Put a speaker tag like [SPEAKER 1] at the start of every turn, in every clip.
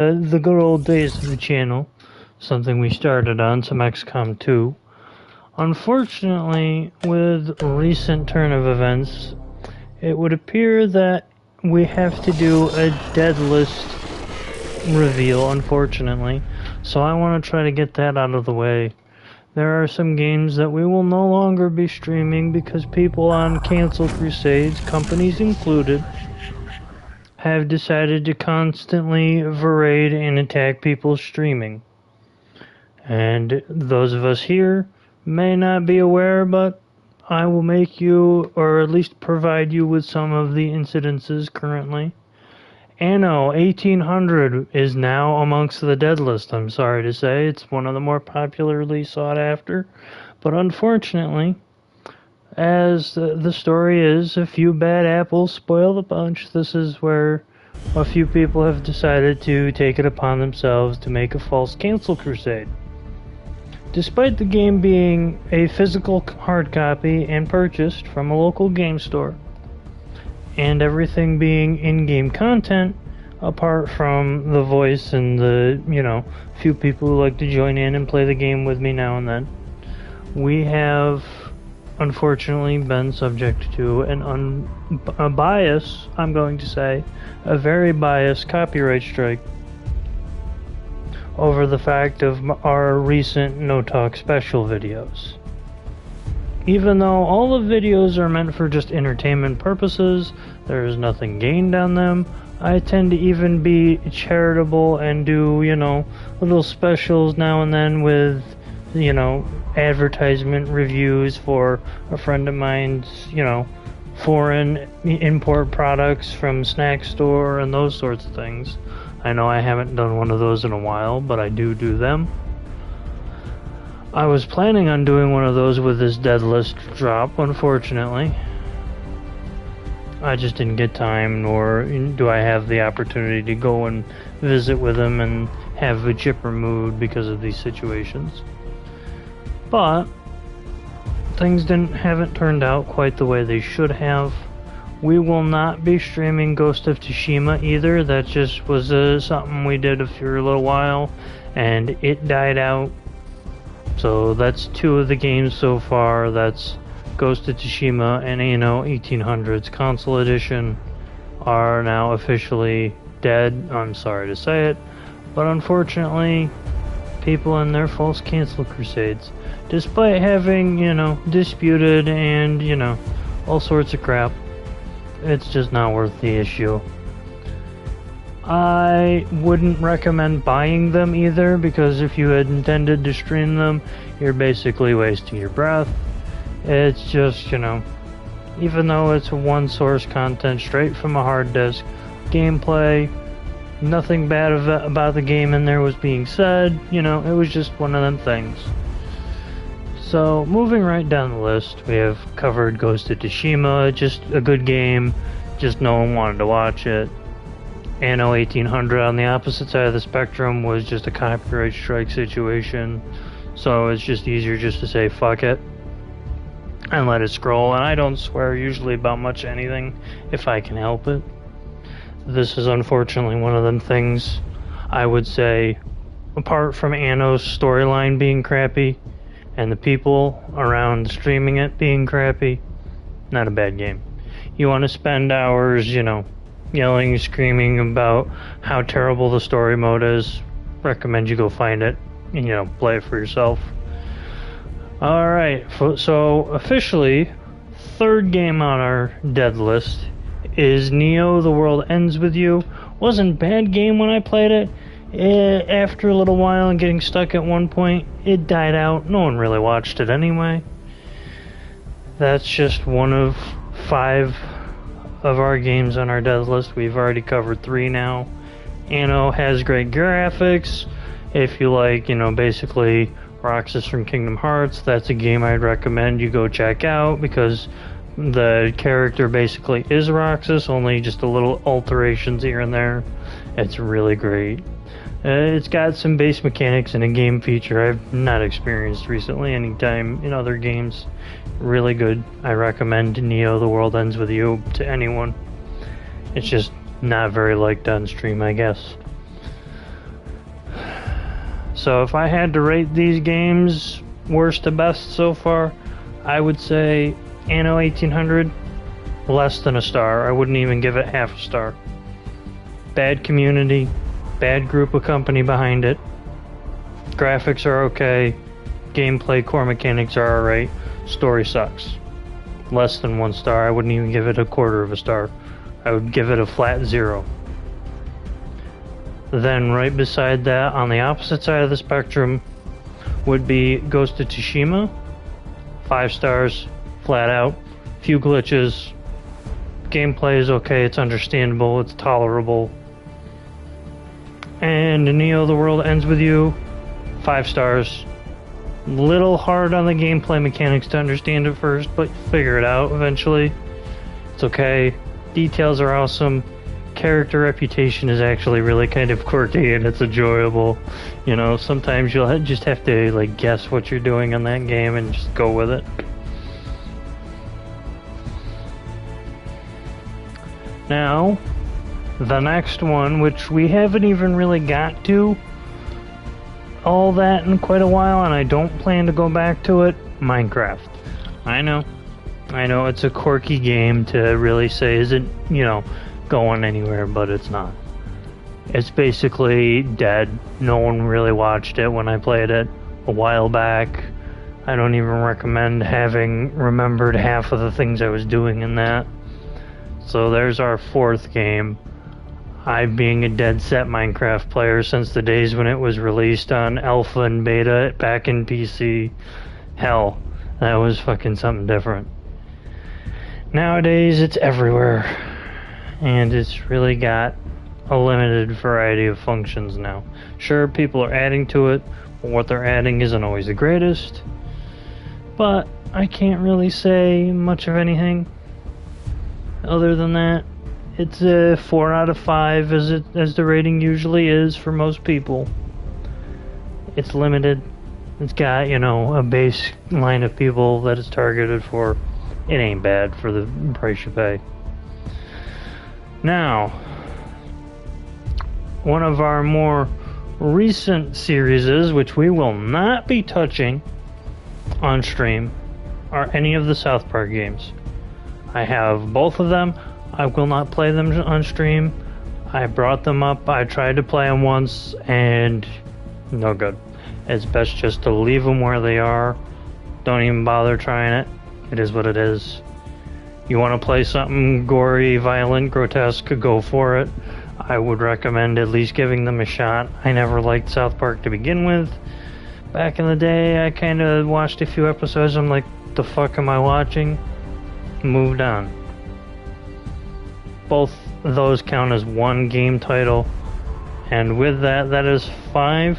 [SPEAKER 1] the good old days of the channel, something we started on, some Xcom2. Unfortunately, with recent turn of events, it would appear that we have to do a dead list reveal, unfortunately. So I want to try to get that out of the way. There are some games that we will no longer be streaming because people on cancel crusades, companies included, have decided to constantly verade and attack people's streaming. And those of us here may not be aware, but I will make you, or at least provide you with some of the incidences currently. Anno 1800 is now amongst the dead list, I'm sorry to say. It's one of the more popularly sought after. But unfortunately, as the story is, a few bad apples spoil the bunch. This is where a few people have decided to take it upon themselves to make a false cancel crusade. Despite the game being a physical hard copy and purchased from a local game store, and everything being in-game content, apart from the voice and the, few people who like to join in and play the game with me now and then, we have unfortunately been subject to a bias, I'm going to say, a very biased copyright strike over the fact of our recent No Talk special videos. Even though all the videos are meant for just entertainment purposes, there is nothing gained on them. I tend to even be charitable and do, little specials now and then with, advertisement reviews for a friend of mine's, foreign import products from snack store and those sorts of things. I know I haven't done one of those in a while, but I do them. I was planning on doing one of those with this dead list drop, unfortunately. I just didn't get time, nor do I have the opportunity to go and visit with him and have a chip removed because of these situations. But things haven't turned out quite the way they should have. We will not be streaming Ghost of Tsushima either. That just was something we did for a little while, and it died out. So that's two of the games so far. That's Ghost of Tsushima and Anno 1800's console edition are now officially dead. I'm sorry to say it, but unfortunately, people in their false cancel crusades, despite having, disputed and, all sorts of crap, it's just not worth the issue. I wouldn't recommend buying them either, because if you had intended to stream them, you're basically wasting your breath. It's just, even though it's one source content straight from a hard disk, gameplay, nothing bad about the game in there was being said, it was just one of them things. So, moving right down the list, we have covered Ghost of Tsushima, just a good game, just no one wanted to watch it. Anno 1800 on the opposite side of the spectrum was just a copyright strike situation, so it's just easier just to say fuck it and let it scroll. And I don't swear usually about much anything if I can help it. This is unfortunately one of them things. I would say, apart from Anno's storyline being crappy and the people around streaming it being crappy, not a bad game. You want to spend hours, yelling, screaming about how terrible the story mode is, recommend you go find it and, play it for yourself. Alright, so officially, third game on our dead list is Neo The World Ends With You. Wasn't a bad game when I played it. After a little while and getting stuck at one point, it died out. No one really watched it anyway. That's just one of 5 of our games on our dead list. We've already covered 3 now. Anno has great graphics. If you like, basically Roxas from Kingdom Hearts, that's a game I'd recommend you go check out, because the character basically is Roxas, only just a little alterations here and there. It's really great. It's got some base mechanics and a game feature I've not experienced recently anytime in other games. Really good. I recommend Neo The World Ends With You to anyone. It's just not very liked on stream, I guess. So if I had to rate these games worst to best so far, I would say Anno 1800, less than a star. I wouldn't even give it half a star. Bad community, bad group of company behind it. Graphics are okay. Gameplay core mechanics are alright. Story sucks. Less than 1 star. I wouldn't even give it a quarter of a star. I would give it a flat 0. Then right beside that, on the opposite side of the spectrum, would be Ghost of Tsushima. 5 stars, flat out. Few glitches. Gameplay is okay, it's understandable, it's tolerable. And Neo the World Ends With You. 5 stars. Little hard on the gameplay mechanics to understand at first, but figure it out eventually. It's okay. Details are awesome. Character reputation is actually really kind of quirky and it's enjoyable. You know, sometimes you'll just have to like guess what you're doing on that game and just go with it. Now, the next one, which we haven't even really got to all that in quite a while, and I don't plan to go back to it, Minecraft. I know it's a quirky game to really say isn't, you know, going anywhere, but it's not. It's basically dead. No one really watched it when I played it a while back. I don't even recommend having remembered half of the things I was doing in that. So there's our 4th game. I, being a dead set Minecraft player since the days when it was released on alpha and beta back in PC, hell, that was fucking something different. Nowadays it's everywhere, and it's really got a limited variety of functions now. Sure, people are adding to it, but what they're adding isn't always the greatest, but I can't really say much of anything other than that. It's a 4 out of 5 as the rating usually is for most people. It's limited. It's got, you know, a base line of people that it's targeted for. It ain't bad for the price you pay. Now, one of our more recent series, which we will not be touching on stream, are any of the South Park games. I have both of them. I will not play them on stream. I brought them up. I tried to play them once, and no good. It's best just to leave them where they are. Don't even bother trying it. It is what it is. You want to play something gory, violent, grotesque, go for it. I would recommend at least giving them a shot. I never liked South Park to begin with. Back in the day, I kind of watched a few episodes. I'm like, the fuck am I watching? Moved on. Both of those count as one game title, and with that is 5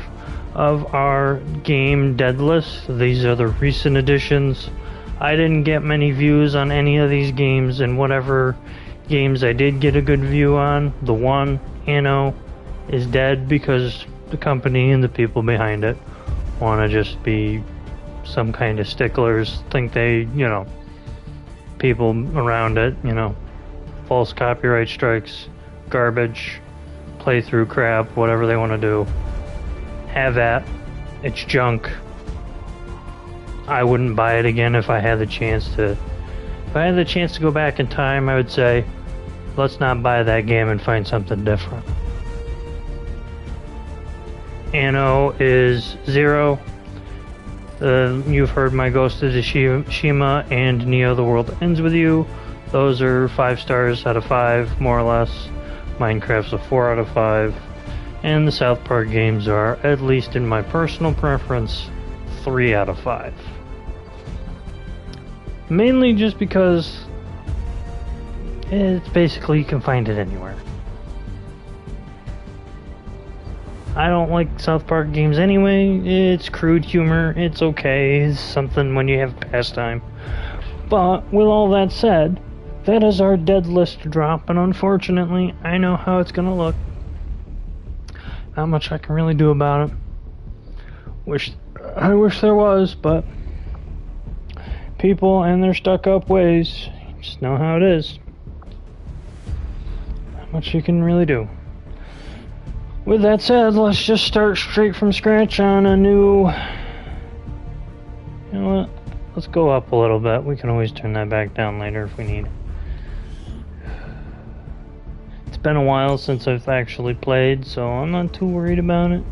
[SPEAKER 1] of our game dead list. These are the recent additions. I didn't get many views on any of these games, and whatever games I did get a good view on, the one, Anno, is dead because the company and the people behind it want to just be some kind of sticklers, think they, you know, people around it, you know, false copyright strikes, garbage, playthrough crap, whatever they want to do. Have at. It's junk. I wouldn't buy it again if I had the chance to. If I had the chance to go back in time, I would say, let's not buy that game and find something different. Anno is 0. You've heard my Ghost of Tsushima and Neo the World Ends With You. Those are 5 stars out of 5, more or less. Minecraft's a 4 out of 5. And the South Park games are, at least in my personal preference, 3 out of 5. Mainly just because it's basically you can find it anywhere. I don't like South Park games anyway. It's crude humor. It's okay. It's something when you have pastime. But with all that said, that is our dead list drop, and unfortunately, I know how it's gonna look. Not much I can really do about it. I wish there was, but people and their stuck-up ways, you just know how it is. Not much you can really do. With that said, let's just start straight from scratch on a new... You know what? Let's go up a little bit. We can always turn that back down later if we need. It's been a while since I've actually played, so I'm not too worried about it.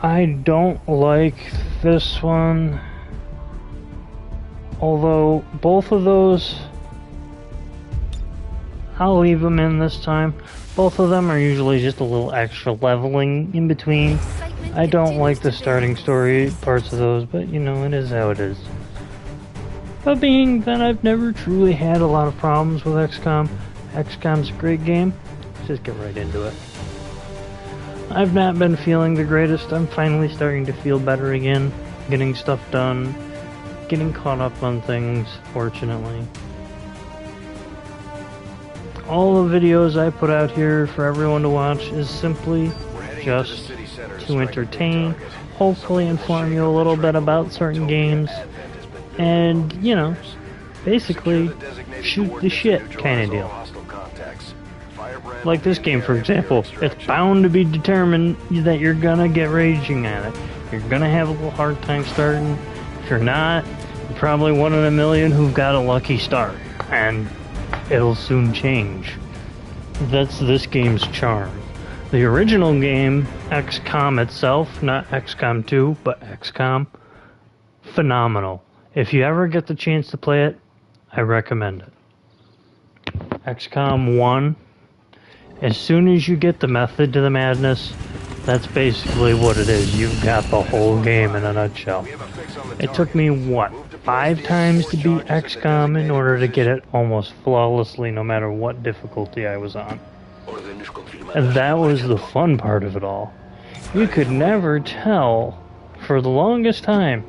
[SPEAKER 1] I don't like this one, although both of those, I'll leave them in this time. Both of them are usually just a little extra leveling in between. I don't like the starting story parts of those, but you know, it is how it is. But being that I've never truly had a lot of problems with XCOM, XCOM's a great game. Let's just get right into it. I've not been feeling the greatest. I'm finally starting to feel better again, getting stuff done, getting caught up on things, fortunately. All the videos I put out here for everyone to watch is simply just to entertain, hopefully inform you a little bit about certain games, and, you know, basically shoot the shit kind of deal. Like this game, for example, it's bound to be determined that you're gonna get raging at it. You're gonna have a little hard time starting. If you're not, you're probably one in a million who've got a lucky start, and it'll soon change. That's this game's charm. The original game, XCOM itself, not Xcom2, but XCOM, phenomenal. If you ever get the chance to play it, I recommend it. XCOM 1, as soon as you get the method to the madness, that's basically what it is. You've got the whole game in a nutshell. It took me, what, 5 times to beat XCOM in order to get it almost flawlessly, no matter what difficulty I was on. And that was the fun part of it all. You could never tell, for the longest time,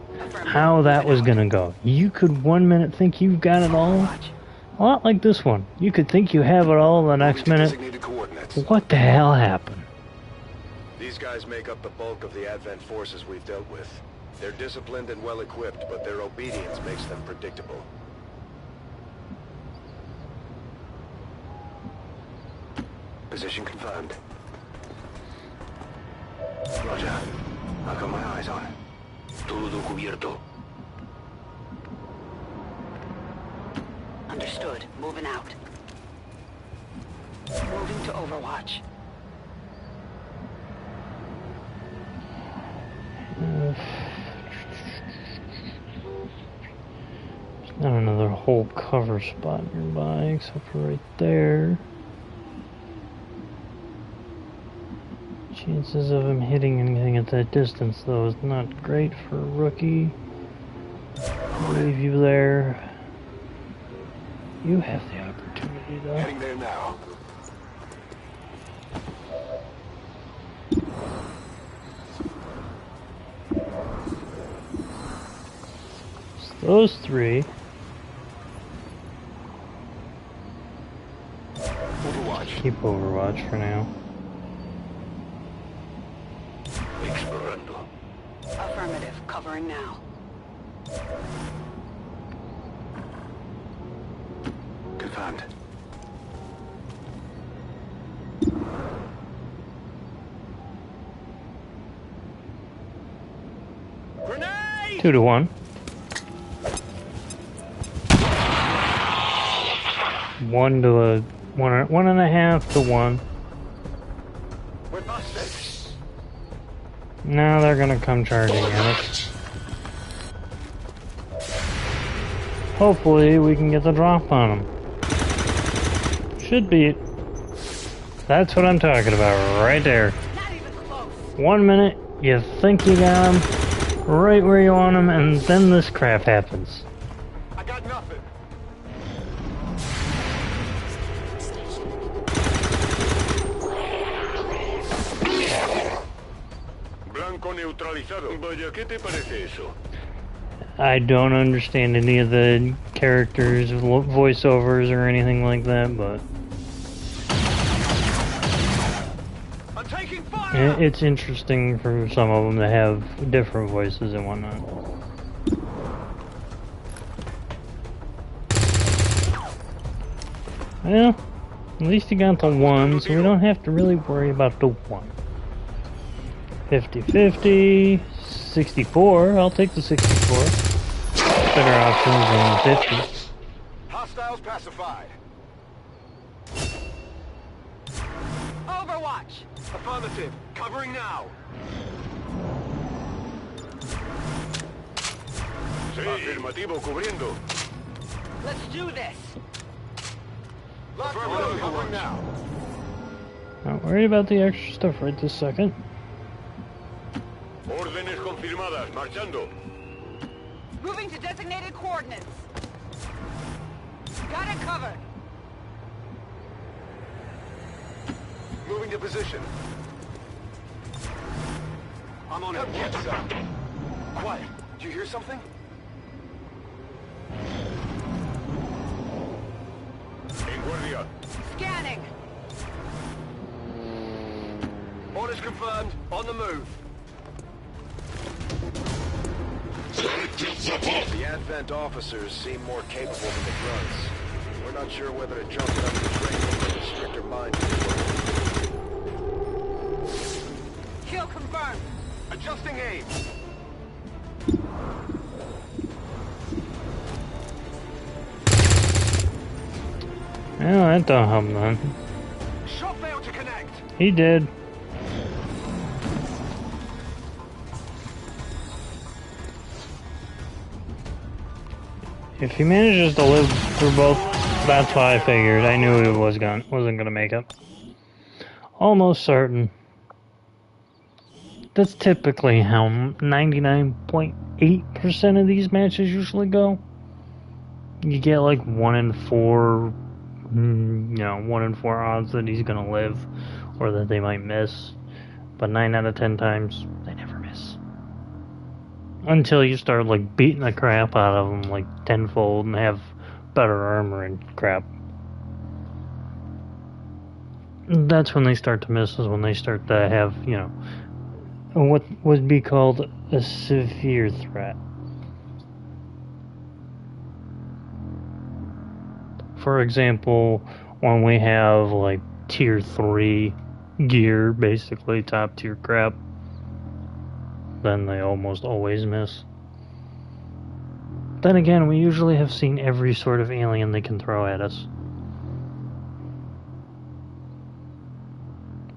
[SPEAKER 1] how that was gonna go. You could 1 minute think you've got it all, a lot like this one. You could think you have it all, the next minute, what the hell happened?
[SPEAKER 2] These guys make up the bulk of the Advent forces we've dealt with. They're disciplined and well-equipped, but their obedience makes them predictable. Position confirmed. Roger. I've got my eyes on it. Todo cubierto.
[SPEAKER 3] Understood. Moving out. Moving to Overwatch.
[SPEAKER 1] There's not another whole cover spot nearby, except for right there. Chances of him hitting anything at that distance, though, is not great for a rookie. I'll leave you there. You have the opportunity, though.
[SPEAKER 2] Heading there now.
[SPEAKER 1] So those 3.
[SPEAKER 2] Overwatch.
[SPEAKER 1] Keep Overwatch for now.
[SPEAKER 3] Affirmative. Covering now.
[SPEAKER 2] Confirmed. Grenade!
[SPEAKER 1] 2 to 1. 1 to a 1.5 to 1.
[SPEAKER 2] We're busted.
[SPEAKER 1] Now they're gonna come charging at us. Hopefully we can get the drop on them. Should be. That's what I'm talking about right there. 1 minute, you think you got them right where you want them, and then this crap happens.
[SPEAKER 2] I got nothing. Blanco neutralizado. Vaya, ¿qué te parece eso?
[SPEAKER 1] I don't understand any of the characters, voiceovers, or anything like that, but
[SPEAKER 2] I'm taking fire.
[SPEAKER 1] it's interesting for some of them to have different voices and whatnot. Yeah, At least you got the 1, so we don't have to really worry about the 1. 50-50, 64. I'll take the 64. Better options than 50.
[SPEAKER 2] Hostiles pacified.
[SPEAKER 3] Overwatch!
[SPEAKER 2] Affirmative. Covering now. Sí. Afirmativo, cubriendo.
[SPEAKER 3] Let's do this!
[SPEAKER 2] Affirmative, covering now.
[SPEAKER 1] Not worried about the extra stuff right this second.
[SPEAKER 2] Órdenes confirmadas. Marchando.
[SPEAKER 3] Moving to designated coordinates. Got it covered.
[SPEAKER 2] Moving to position. I'm on it. Yes, sir. Quiet. Do you hear something? En guardia.
[SPEAKER 3] Scanning.
[SPEAKER 2] Orders confirmed. On the move. The Advent officers seem more capable than the grunts. We're not sure whether to jump it up the training or the stricter mind control.
[SPEAKER 3] Kill confirmed.
[SPEAKER 2] Adjusting aim.
[SPEAKER 1] Well, that don't help none.
[SPEAKER 2] Shot failed to connect.
[SPEAKER 1] He did. If he manages to live through both, that's what I figured. I knew he wasn't gonna make it. Almost certain. That's typically how 99.8% of these matches usually go. You get like 1 in 4, 1 in 4 odds that he's gonna live, or that they might miss. But 9 out of 10 times, they never miss. Until you start like beating the crap out of them like tenfold and have better armor and crap. That's when they start to miss, is when they start to have, what would be called a severe threat. For example, when we have like tier 3 gear, basically top tier crap, then they almost always miss. Then again, we usually have seen every sort of alien they can throw at us.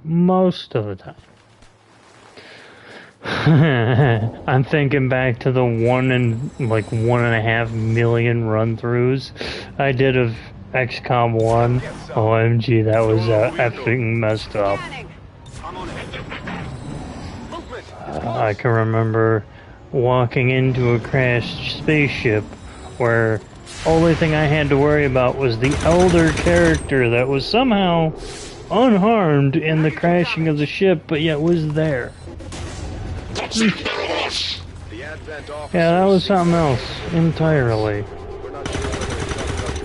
[SPEAKER 1] Most of the time. I'm thinking back to the 1.5 million run-throughs I did of Xcom2. OMG, that was effing messed up. I can remember walking into a crashed spaceship where only thing I had to worry about was the elder character that was somehow unharmed in the crashing of the ship, but yet was there. Yeah, that was something else entirely.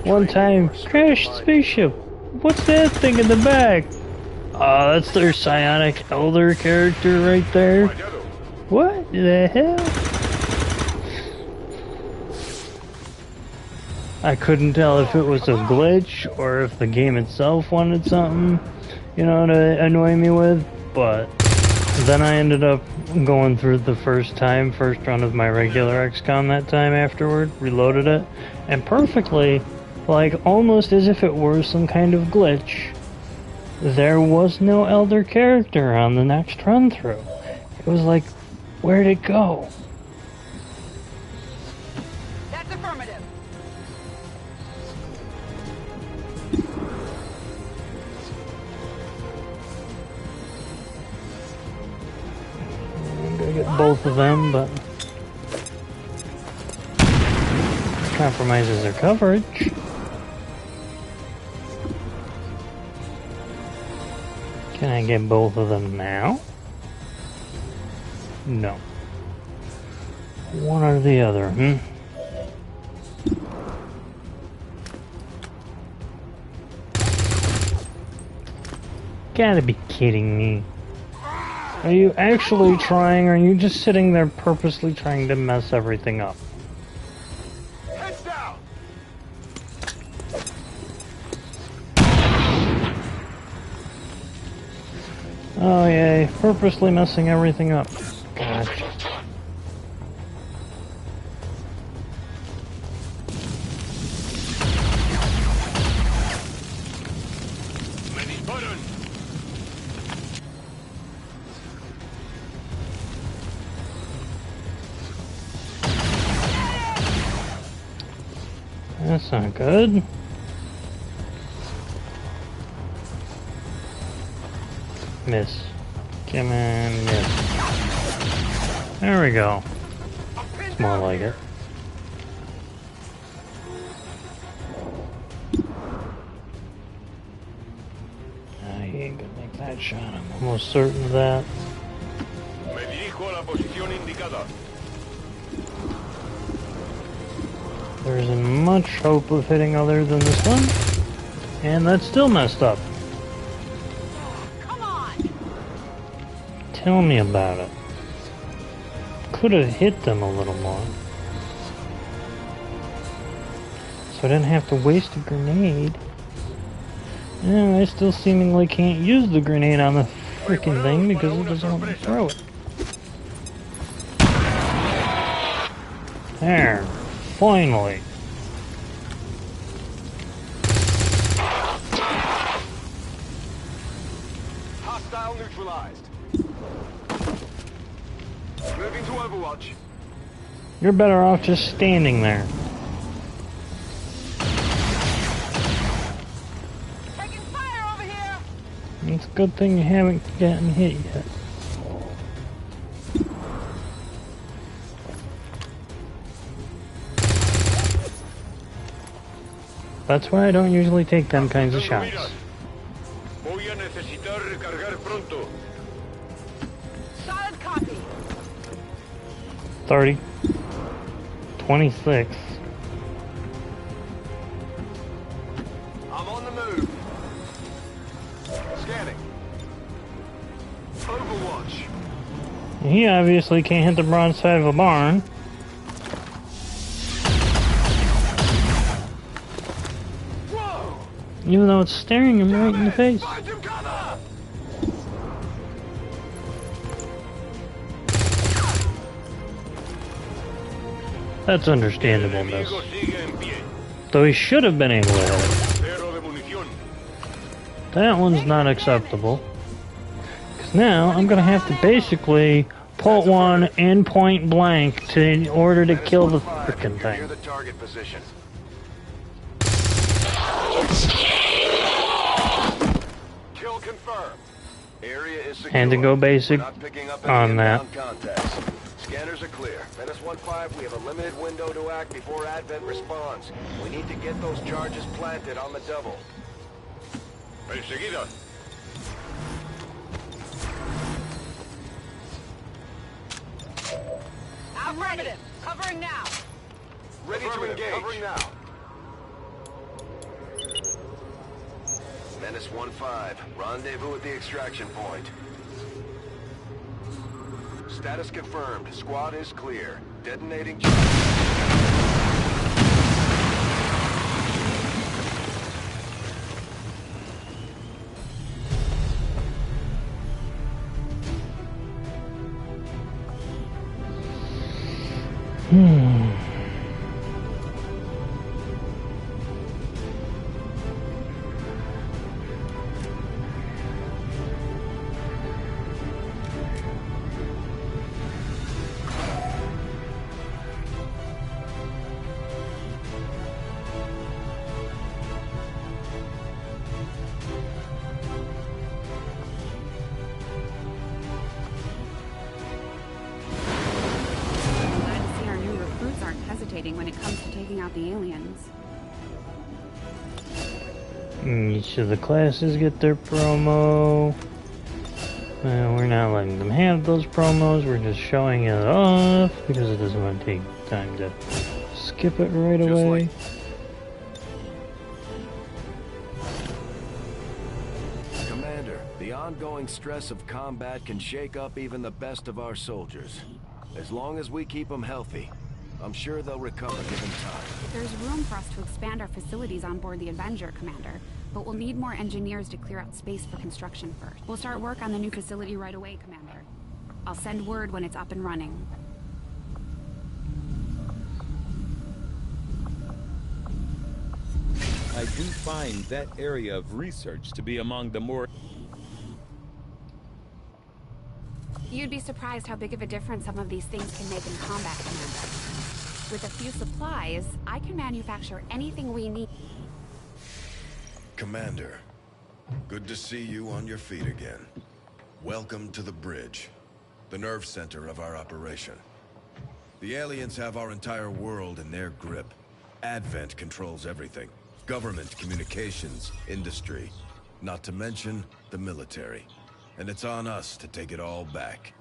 [SPEAKER 1] One time, crashed spaceship. What's that thing in the back? That's their psionic elder character right there. What the hell? I couldn't tell if it was a glitch or if the game itself wanted something, to annoy me with, but then I ended up going through the first run of my regular XCOM that time afterward, reloaded it, and perfectly, like almost as if it were some kind of glitch, there was no elder character on the next run through. It was like, where'd it go?
[SPEAKER 3] That's affirmative.
[SPEAKER 1] I'm gonna get both of them, but compromises their coverage. Can I get both of them now? No. One or the other, Gotta be kidding me. Are you actually trying, or are you just sitting there purposely trying to mess everything up?
[SPEAKER 2] Heads down.
[SPEAKER 1] Oh yay, purposely messing everything up. Gosh. That's not good. Miss. Come on, miss. There we go. It's more like it. He ain't gonna make that shot. I'm almost certain of that.
[SPEAKER 2] Me dirijo a la posición indicada.
[SPEAKER 1] There isn't much hope of hitting other than this one. And that's still messed up.
[SPEAKER 3] Come on!
[SPEAKER 1] Tell me about it. Could have hit them a little more. So I didn't have to waste a grenade. And I still seemingly can't use the grenade on the freaking thing because it doesn't want me to throw it. There. Finally.
[SPEAKER 2] Hostile neutralized. Moving to Overwatch.
[SPEAKER 1] You're better off just standing there.
[SPEAKER 3] Taking fire over here!
[SPEAKER 1] It's a good thing you haven't gotten hit yet. That's why I don't usually take them kinds of shots.
[SPEAKER 2] Voy a necesitar recargar pronto.
[SPEAKER 3] Solid copy.
[SPEAKER 1] 30. 26.
[SPEAKER 2] I'm on the move. Scanning. Overwatch.
[SPEAKER 1] He obviously can't hit the broad side of a barn.
[SPEAKER 2] Whoa!
[SPEAKER 1] Even though it's staring him right in the face.
[SPEAKER 2] Find some cover!
[SPEAKER 1] That's understandable, miss.
[SPEAKER 2] Enemigo sigue en pie.
[SPEAKER 1] Though he should have been able to hit it.
[SPEAKER 2] Cero de munición.
[SPEAKER 1] That one's not acceptable. Because now I'm going to have to basically put one in point blank in order to kill the frickin'
[SPEAKER 2] You're near
[SPEAKER 1] thing.
[SPEAKER 2] the target position. Kill confirmed. Area is secure.
[SPEAKER 1] And to go basic
[SPEAKER 2] We're not picking up any
[SPEAKER 1] on that.
[SPEAKER 2] inbound contacts. Scanners are clear. -15, we have a limited window to act before Advent responds. We need to get those charges planted on the double. Enseguida.
[SPEAKER 3] Affirmative. Covering now.
[SPEAKER 2] Ready to engage. Covering now. Menace 1-5. Rendezvous at the extraction point. Status confirmed. Squad is clear. Detonating.
[SPEAKER 4] When it comes to taking out the aliens.
[SPEAKER 1] Each of the classes get their promo. We're not letting them have those promos. We're just showing it off because it doesn't want to take time to skip it right away.
[SPEAKER 5] Commander, the ongoing stress of combat can shake up even the best of our soldiers. As long as we keep them healthy, I'm sure they'll recover given time.
[SPEAKER 4] There's room for us to expand our facilities on board the Avenger, Commander. but we'll need more engineers to clear out space for construction first. We'll start work on the new facility right away, Commander. I'll send word when it's up and running.
[SPEAKER 6] I do find that area of research to be among the more...
[SPEAKER 4] You'd be surprised how big of a difference some of these things can make in combat, Commander. With a few supplies, I can manufacture anything we need.
[SPEAKER 2] Commander, good to see you on your feet again. Welcome to the bridge, the nerve center of our operation. The aliens have our entire world in their grip. Advent controls everything. Government, communications, industry. Not to mention the military. And it's on us to take it all back.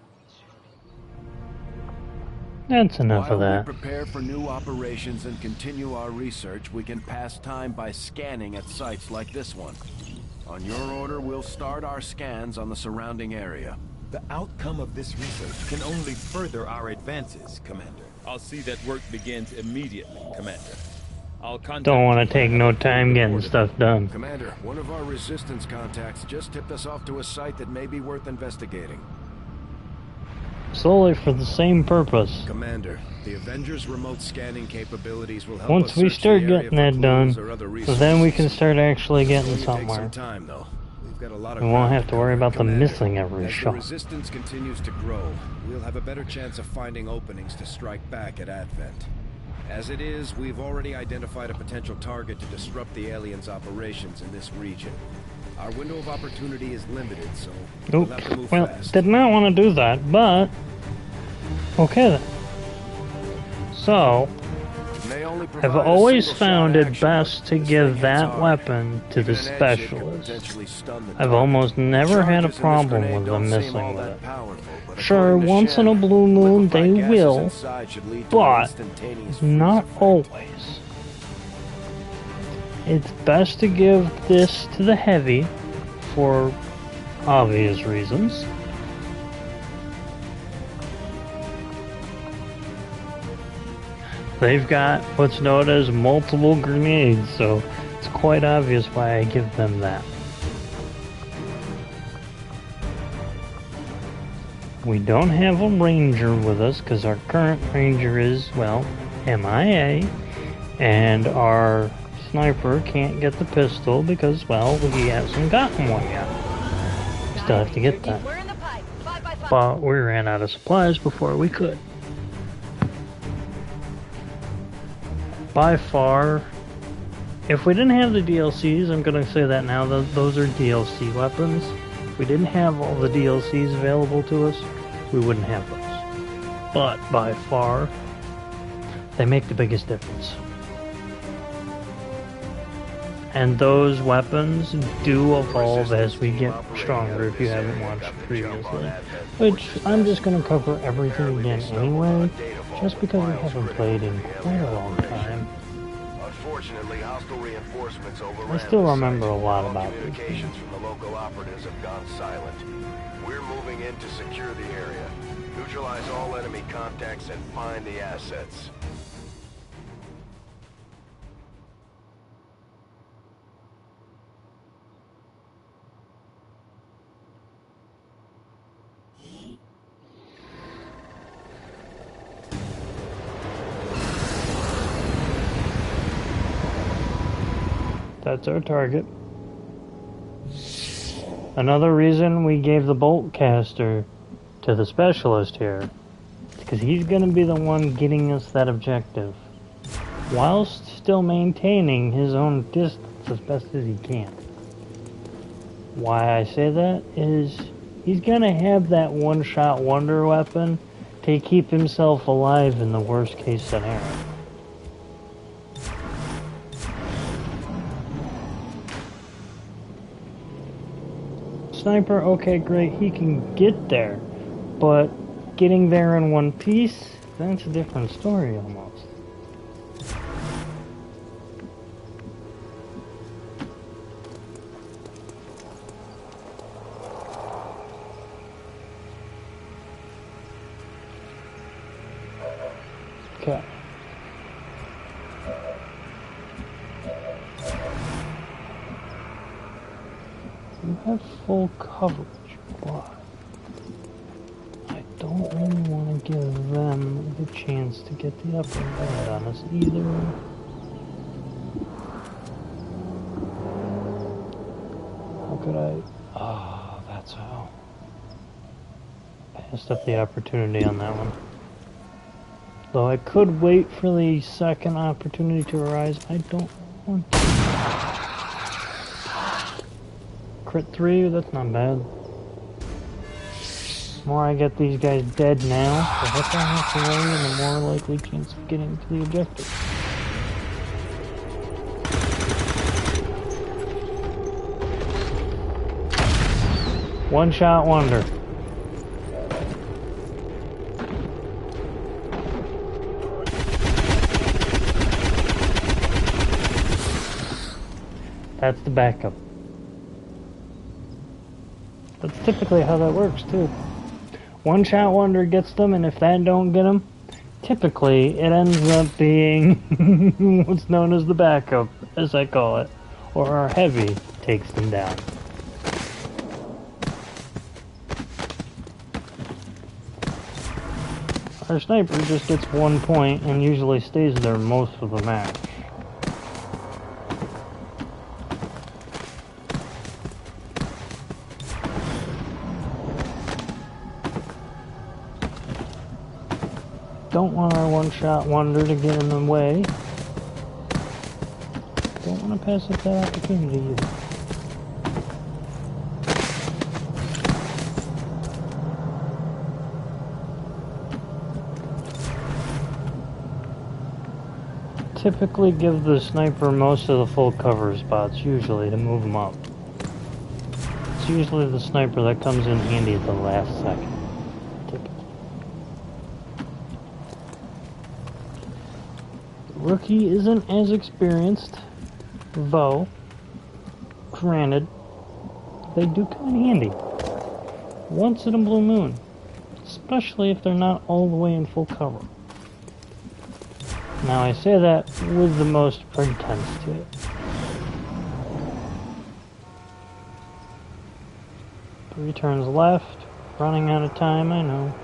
[SPEAKER 1] That's enough of
[SPEAKER 5] While
[SPEAKER 1] that.
[SPEAKER 5] we prepare for new operations and continue our research, we can pass time by scanning at sites like this one. On your order, we'll start our scans on the surrounding area.
[SPEAKER 6] The outcome of this research can only further our advances, Commander. I'll see that work begins immediately, Commander. I'll contact
[SPEAKER 1] Don't want
[SPEAKER 6] you
[SPEAKER 1] to take
[SPEAKER 6] when I
[SPEAKER 1] no
[SPEAKER 6] have a
[SPEAKER 1] time
[SPEAKER 6] report
[SPEAKER 1] getting
[SPEAKER 6] of
[SPEAKER 1] stuff done.
[SPEAKER 5] Commander, one of our resistance contacts just tipped us off to a site that may be worth investigating.
[SPEAKER 1] Solely for the same purpose.
[SPEAKER 2] Commander, the Avengers' remote scanning capabilities will help
[SPEAKER 1] Once
[SPEAKER 2] us
[SPEAKER 1] we
[SPEAKER 2] search
[SPEAKER 1] start
[SPEAKER 2] the area
[SPEAKER 1] getting
[SPEAKER 2] for
[SPEAKER 1] that done,
[SPEAKER 2] clues or other
[SPEAKER 1] so then we can
[SPEAKER 2] resources.
[SPEAKER 1] start actually getting
[SPEAKER 2] It's going to take
[SPEAKER 1] somewhere.
[SPEAKER 2] some time, though. We've got a lot of
[SPEAKER 1] We won't
[SPEAKER 2] ground
[SPEAKER 1] have to worry
[SPEAKER 2] cover.
[SPEAKER 1] about them
[SPEAKER 2] Commander,
[SPEAKER 1] missing every
[SPEAKER 2] as
[SPEAKER 1] shot.
[SPEAKER 2] the resistance continues to grow, we'll have a better chance of finding openings to strike back at Advent. As it is, we've already identified a potential target to disrupt the aliens' operations in this region. Our window of opportunity is limited, so we'll have to move
[SPEAKER 1] Well,
[SPEAKER 2] fast.
[SPEAKER 1] did not want to do that, but okay then. So,
[SPEAKER 5] May only
[SPEAKER 1] I've
[SPEAKER 5] provide a
[SPEAKER 1] always
[SPEAKER 5] single
[SPEAKER 1] found
[SPEAKER 5] shot
[SPEAKER 1] it
[SPEAKER 5] action,
[SPEAKER 1] best
[SPEAKER 5] but
[SPEAKER 1] to
[SPEAKER 5] this
[SPEAKER 1] give
[SPEAKER 5] thing
[SPEAKER 1] that
[SPEAKER 5] hits hard.
[SPEAKER 1] weapon to the
[SPEAKER 5] Even an egg ship could
[SPEAKER 1] specialist.
[SPEAKER 5] potentially stun the
[SPEAKER 1] I've
[SPEAKER 5] target.
[SPEAKER 1] almost
[SPEAKER 5] The
[SPEAKER 1] never had a
[SPEAKER 5] charges in this
[SPEAKER 1] problem
[SPEAKER 5] grenade
[SPEAKER 1] with them
[SPEAKER 5] don't seem
[SPEAKER 1] missing
[SPEAKER 5] all
[SPEAKER 1] with
[SPEAKER 5] that
[SPEAKER 1] it.
[SPEAKER 5] powerful, but
[SPEAKER 1] Sure,
[SPEAKER 5] according to
[SPEAKER 1] once in a
[SPEAKER 5] Shen,
[SPEAKER 1] blue moon they
[SPEAKER 5] liquefied gases
[SPEAKER 1] will,
[SPEAKER 5] inside should lead to an
[SPEAKER 1] but
[SPEAKER 5] instantaneous freeze
[SPEAKER 1] not
[SPEAKER 5] effect.
[SPEAKER 1] always. It's best to give this to the heavy for obvious reasons. They've got what's known as multiple grenades, so it's quite obvious why I give them that. We don't have a ranger with us because our current ranger is, well, MIA, and our sniper can't get the pistol because, well, he hasn't gotten one yet. Still have to get that.
[SPEAKER 3] We're in the pipe. 5x5.
[SPEAKER 1] But we ran out of supplies before we could. By far, if we didn't have the DLCs, I'm gonna say that now, those are DLC weapons. If we didn't have all the DLCs available to us, we wouldn't have those. But by far, they make the biggest difference. And those weapons do evolve as we get stronger if you haven't watched previously. Which I'm just going to cover everything again anyway, just because we haven't played in quite a long time.
[SPEAKER 2] Unfortunately, hostile reinforcements overran
[SPEAKER 1] I still
[SPEAKER 2] the
[SPEAKER 1] remember
[SPEAKER 2] site.
[SPEAKER 1] a lot
[SPEAKER 2] All
[SPEAKER 1] about these
[SPEAKER 2] communications from the local operatives have gone silent. We're moving in to secure the area, neutralize all enemy contacts, and find the assets.
[SPEAKER 1] That's our target. Another reason we gave the bolt caster to the specialist here is because he's going to be the one getting us that objective, whilst still maintaining his own distance as best as he can. Why I say that is he's going to have that one-shot wonder weapon to keep himself alive in the worst case scenario. Sniper, okay, great, he can get there, but getting there in one piece, that's a different story almost. Okay. have full coverage, but I don't really want to give them the chance to get the upper hand on us either. How could I? Oh, that's how. Passed up the opportunity on that one. Though I could wait for the second opportunity to arise, I don't want to. Crit 3, that's not bad. The more I get these guys dead now, the less I have to worry and the more likely chance of getting to the objective. One shot wonder. That's the backup. That's typically how that works too. One shot wonder gets them, and if that don't get them, typically it ends up being what's known as the backup, as I call it, or our heavy takes them down. Our sniper just gets 1 point and usually stays there most of the match. Don't want our one-shot wonder to get in the way. Don't want to pass up that opportunity either. Typically give the sniper most of the full cover spots, usually, to move them up. It's usually the sniper that comes in handy at the last second. Rookie isn't as experienced, though, granted, they do come in handy. Once in a blue moon, especially if they're not all the way in full cover. Now I say that with the most pretense to it. 3 turns left, running out of time, I know.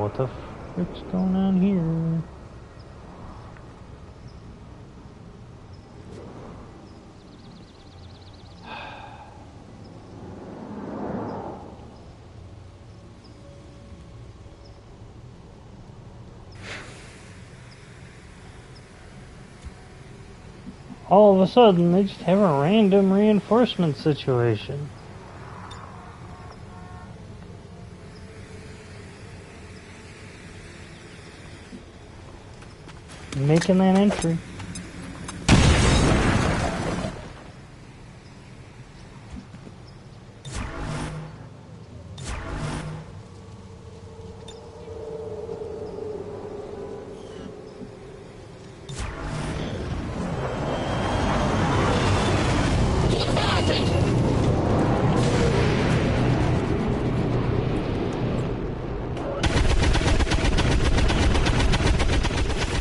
[SPEAKER 1] What the frick's going on here? All of a sudden, they just have a random reinforcement situation. Making that entry.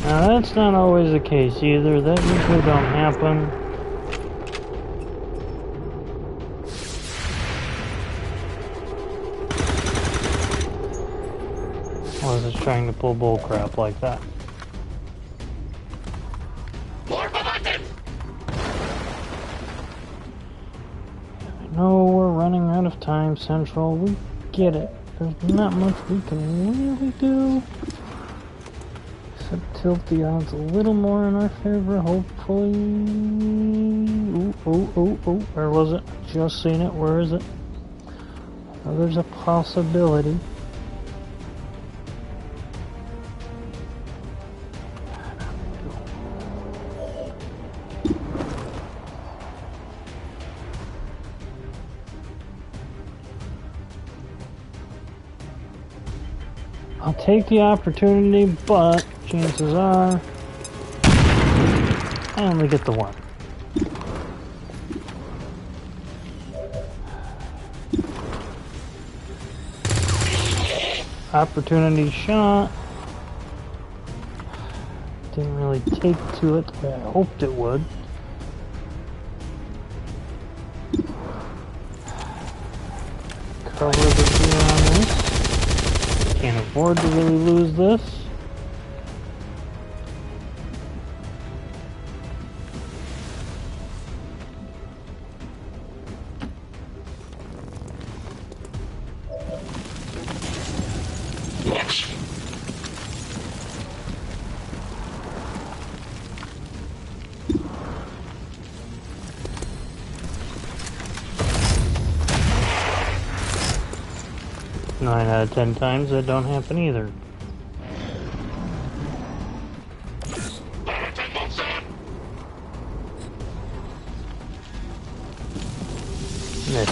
[SPEAKER 1] Now that's not always the case either. That usually don't happen. I was just trying to pull bullcrap like that. I know we're running out of time, Central. We get it. There's not much we can really do. Tilt the odds a little more in our favor, hopefully. Where was it? Just seen it. Where is it? Oh, there's a possibility. I'll take the opportunity, but chances are I only get the one. Opportunity shot. Didn't really take to it the way I hoped it would. Cover the gear on this. Can't afford to really lose this. Nine out of 10 times that don't happen either. Miss.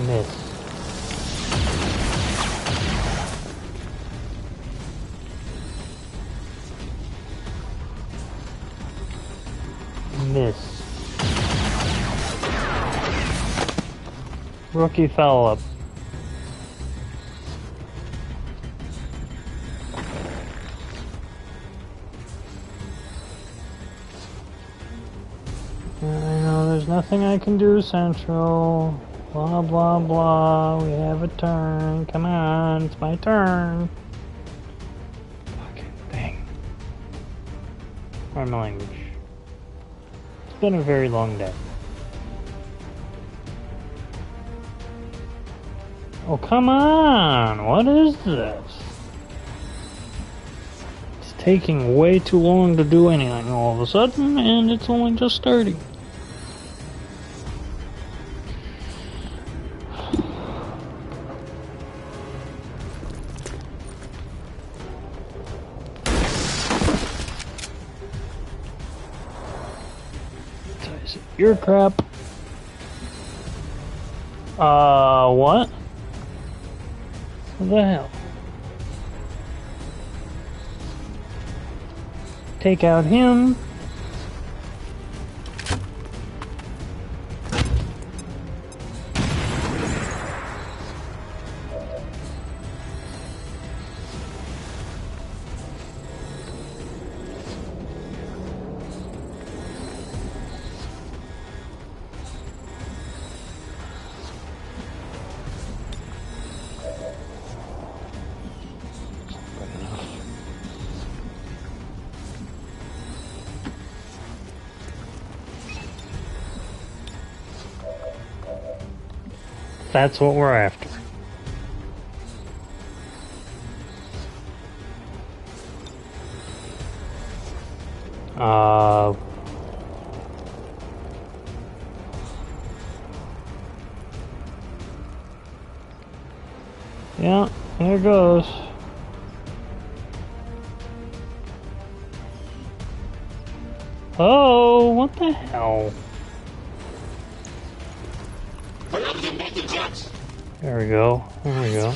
[SPEAKER 1] Miss. Miss. Rookie follow-up. I know there's nothing I can do, Central. Blah, blah, blah. We have a turn. Come on, it's my turn. Fucking thing. Pardon my language. It's been a very long day. Oh, come on! What is this? It's taking way too long to do anything all of a sudden, and it's only just starting. Your crap. What? What the hell? Take out him. That's what we're after. Yeah, here goes. Oh, what the hell? There we go. There we go.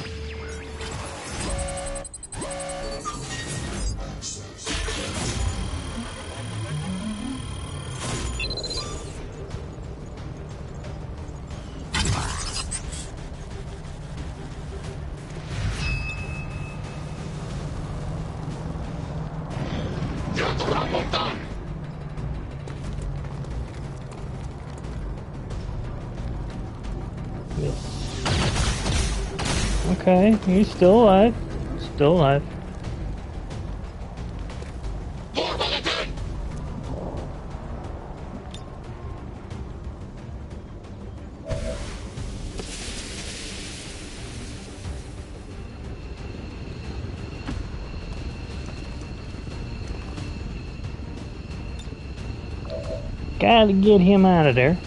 [SPEAKER 1] Okay, he's still alive. Still alive. Gotta get him out of there.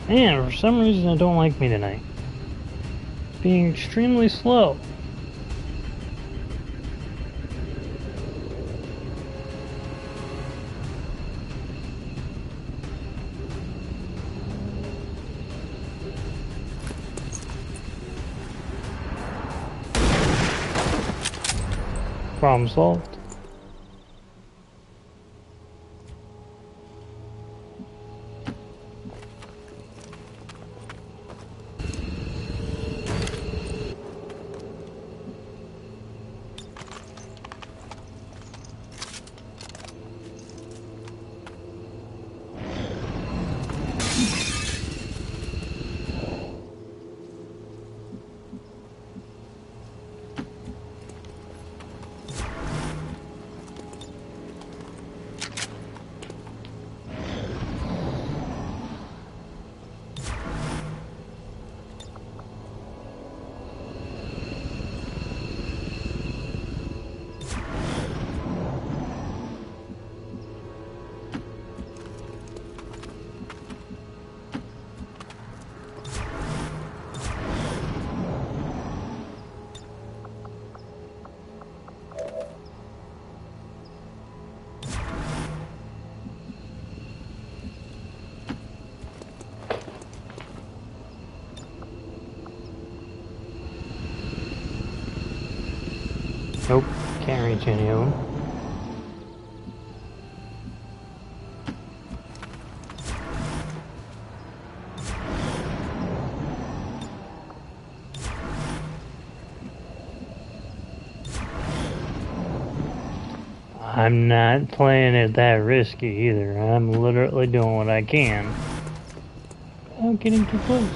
[SPEAKER 1] Man, for some reason I don't like me tonight. It's being extremely slow. Problem solved. Nope, can't reach any of them. I'm not playing it that risky either. I'm literally doing what I can without getting too close.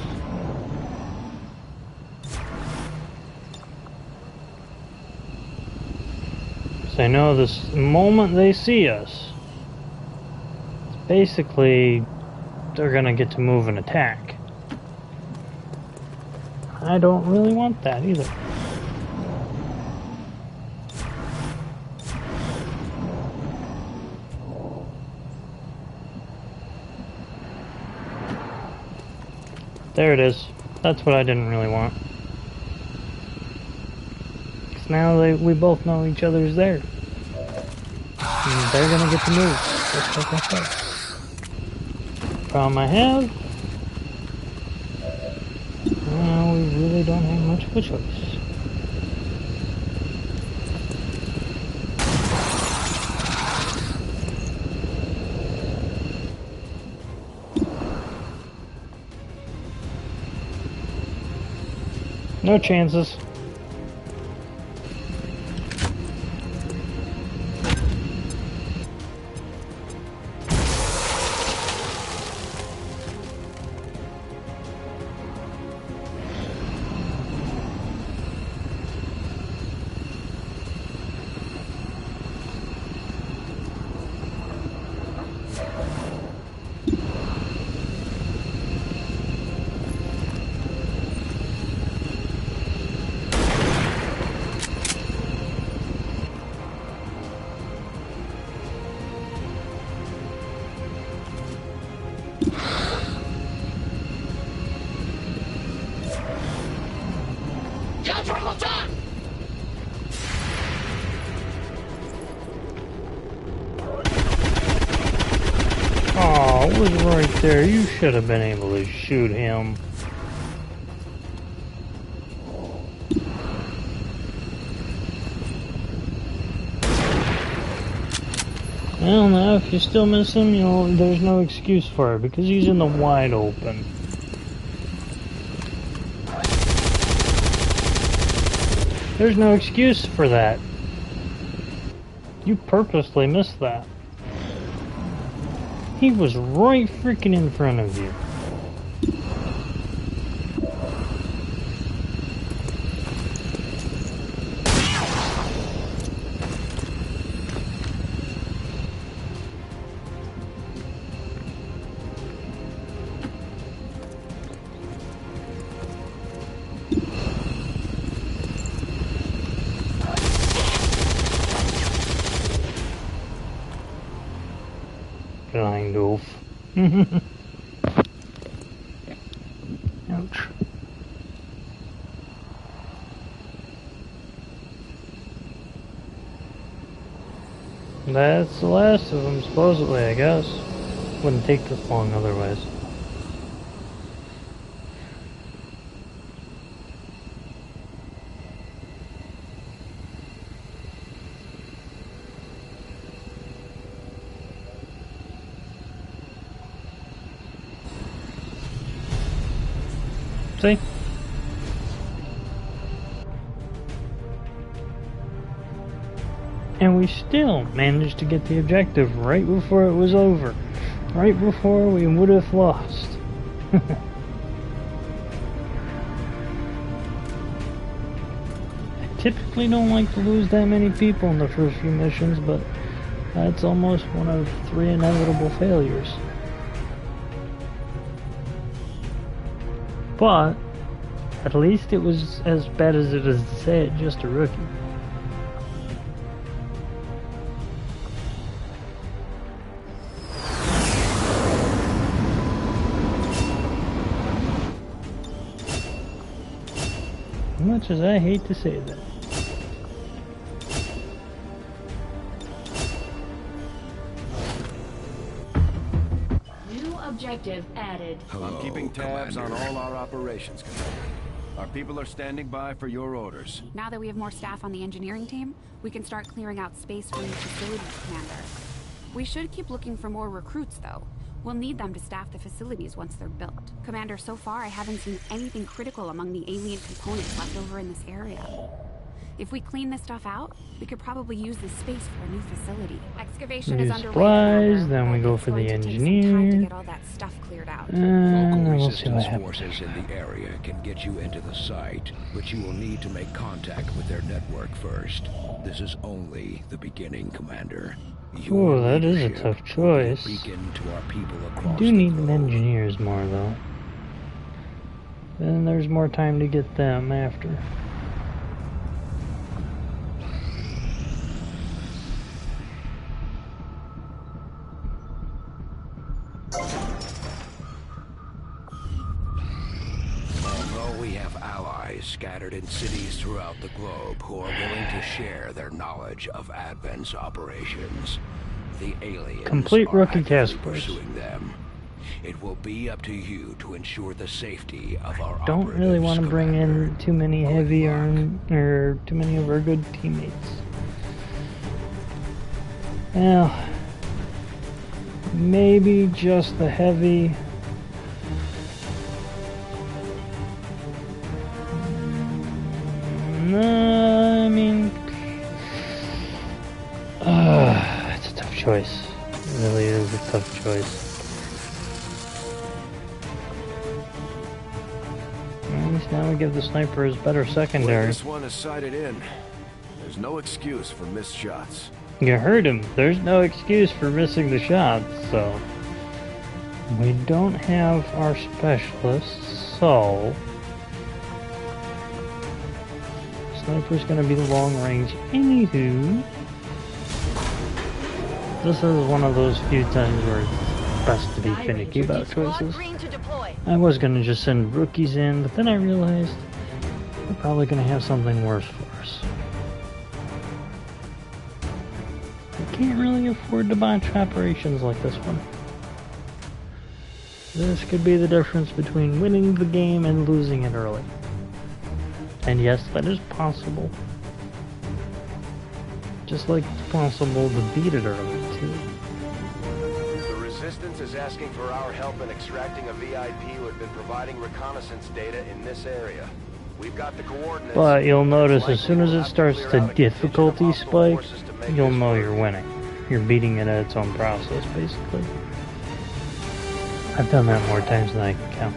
[SPEAKER 1] I know this moment they see us, it's basically they're gonna get to move and attack. I don't really want that either. There it is. That's what I didn't really want. Now we both know each other's there. And they're gonna get to move. Just like I said. Problem I have, well, we really don't have much of a choice. No chances. Oh, it was right there. You should have been able to shoot him. Well, now if you still miss him, you know, there's no excuse for it because he's in the wide open. There's no excuse for that. You purposely missed that. He was right freaking in front of you. Blind wolf. Ouch. That's the last of them, supposedly, I guess. Wouldn't take this long otherwise. See? And we still managed to get the objective right before it was over. Right before we would have lost. I typically don't like to lose that many people in the first few missions, but that's almost one of 3 inevitable failures. But at least it was as bad as it is to say it, just a rookie. As much as I hate to say that.
[SPEAKER 7] New objective added.
[SPEAKER 5] I'm keeping tabs on all our operations, Commander. Our people are standing by for your orders.
[SPEAKER 4] Now that we have more staff on the engineering team, we can start clearing out space for new facilities, Commander. We should keep looking for more recruits, though. We'll need them to staff the facilities once they're built. Commander, so far I haven't seen anything critical among the alien components left over in this area. If we clean this stuff out, we could probably use this space for a new facility. Excavation is underway.
[SPEAKER 1] Supplies, then we go for the engineer.
[SPEAKER 4] It's going to take some time to get all that stuff cleared out.
[SPEAKER 1] And
[SPEAKER 8] Local
[SPEAKER 1] we'll see what
[SPEAKER 8] resistance
[SPEAKER 1] happens.
[SPEAKER 8] forces in the area can get you into the site, but you will need to make contact with their network first. This is only the beginning, Commander.
[SPEAKER 1] Ooh, that is a tough choice.
[SPEAKER 8] Beacon to our people
[SPEAKER 1] I
[SPEAKER 8] across
[SPEAKER 1] do
[SPEAKER 8] the
[SPEAKER 1] need
[SPEAKER 8] globe.
[SPEAKER 1] engineers more, though. Then there's more time to get them after.
[SPEAKER 8] Although we have allies scattered in cities throughout the globe who are willing to share their knowledge of Advent's operations, the aliens
[SPEAKER 1] Complete
[SPEAKER 8] are
[SPEAKER 1] rookie
[SPEAKER 8] actively
[SPEAKER 1] task force.
[SPEAKER 8] pursuing them. It will be up to you to ensure the safety of our
[SPEAKER 1] Don't really want to
[SPEAKER 8] operatives,
[SPEAKER 1] bring in
[SPEAKER 8] Commander.
[SPEAKER 1] too many
[SPEAKER 8] Good
[SPEAKER 1] heavy
[SPEAKER 8] luck.
[SPEAKER 1] or too many of our good teammates. Well, maybe just the heavy. No, I mean, it's a tough choice. It really is a tough choice. At least now we give the snipers better
[SPEAKER 5] When
[SPEAKER 1] secondary.
[SPEAKER 5] this one is sighted in, there's no excuse for missed shots.
[SPEAKER 1] You heard him. There's no excuse for missing the shots, so... We don't have our specialists, so... Sniper's gonna be the long range. Anywho... This is one of those few times where it's best to be finicky about choices.
[SPEAKER 3] Green to deploy.
[SPEAKER 1] I was gonna just send rookies in, but then I realized we're probably gonna have something worse for us. We can't really afford to botch operations like this one. This could be the difference between winning the game and losing it early. And yes, that is possible. Just like it's possible to beat it early, too.
[SPEAKER 5] The Resistance is asking for our help in extracting a VIP who had been providing reconnaissance data in this area. We've got the coordinates.
[SPEAKER 1] But you'll notice
[SPEAKER 5] It's
[SPEAKER 1] as soon as
[SPEAKER 5] likely
[SPEAKER 1] it
[SPEAKER 5] we'll have
[SPEAKER 1] starts
[SPEAKER 5] clear
[SPEAKER 1] to
[SPEAKER 5] out a contingent of
[SPEAKER 1] difficulty
[SPEAKER 5] hostile
[SPEAKER 1] spike,
[SPEAKER 5] forces to make
[SPEAKER 1] you'll
[SPEAKER 5] this
[SPEAKER 1] know
[SPEAKER 5] work.
[SPEAKER 1] you're winning. You're beating it at its own process, basically. I've done that more times than I can count.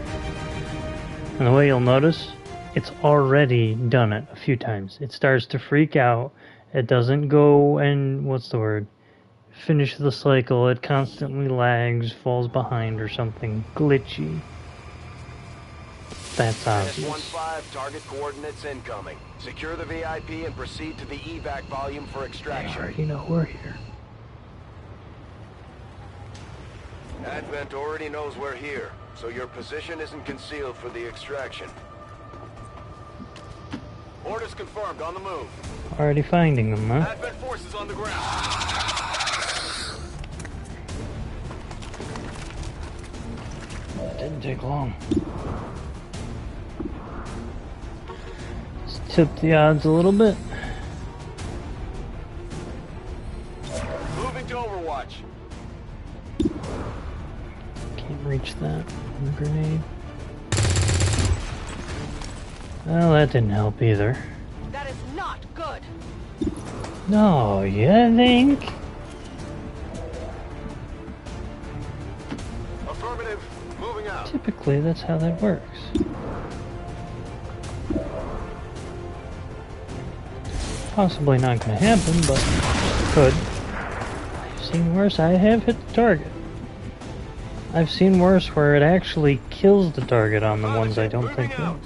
[SPEAKER 1] And the way you'll notice, it's already done it a few times. It starts to freak out. It doesn't go and, what's the word? Finish the cycle. It constantly lags, falls behind or something glitchy. That's obvious.
[SPEAKER 5] S-15, target coordinates incoming. Secure the VIP and proceed to the evac volume for
[SPEAKER 1] They
[SPEAKER 5] extraction.
[SPEAKER 1] already know we're here.
[SPEAKER 5] Advent already knows we're here, so your position isn't concealed for the extraction. Orders confirmed, on the move.
[SPEAKER 1] Already finding them, huh?
[SPEAKER 5] Advent forces on the ground.
[SPEAKER 1] Didn't take long. Let's tip the odds a little bit.
[SPEAKER 5] Moving to Overwatch.
[SPEAKER 1] Can't reach that. Grenade. Well, that didn't help either.
[SPEAKER 3] That is not good.
[SPEAKER 1] No, you think?
[SPEAKER 5] Affirmative. Moving out.
[SPEAKER 1] Typically, that's how that works. Possibly not going to happen, but could. I've seen worse. I have hit the target. I've seen worse where it actually kills the target on the ones I don't think will.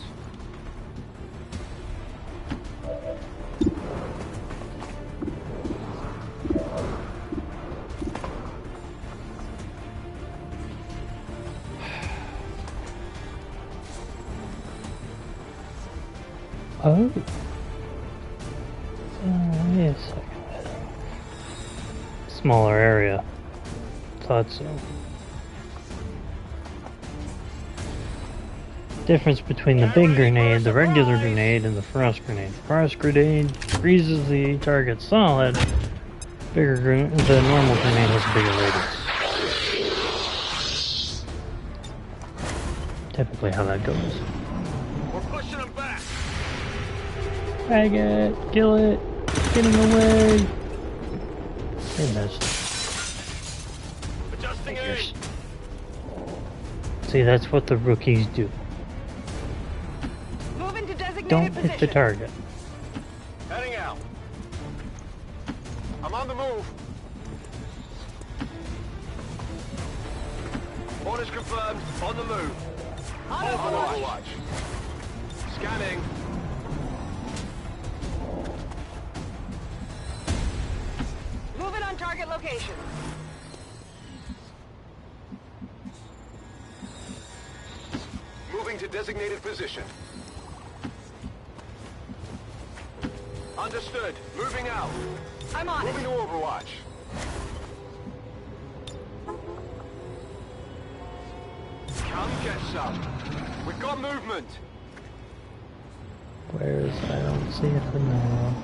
[SPEAKER 1] Oh. Wait a second. Smaller area. Thought so. Difference between the big grenade, the regular grenade, and the frost grenade. Frost grenade freezes the target solid. The normal grenade has a bigger radius. Typically how that goes.
[SPEAKER 5] We're pushing them back.
[SPEAKER 1] Tag it, kill it, getting away. They missed.
[SPEAKER 5] Adjusting aim.
[SPEAKER 1] See, that's what the rookies do.
[SPEAKER 3] Move into designated
[SPEAKER 1] Don't
[SPEAKER 3] position.
[SPEAKER 1] hit the target.
[SPEAKER 5] Heading out. I'm on the move. Orders confirmed. On the move.
[SPEAKER 3] On
[SPEAKER 5] On
[SPEAKER 3] Overwatch.
[SPEAKER 5] Overwatch. Scanning.
[SPEAKER 3] Moving on target location.
[SPEAKER 5] Moving to designated position. Understood. Moving out.
[SPEAKER 3] I'm on it.
[SPEAKER 5] Moving to Overwatch. Come get some. We've got movement.
[SPEAKER 1] Where's I don't see it now.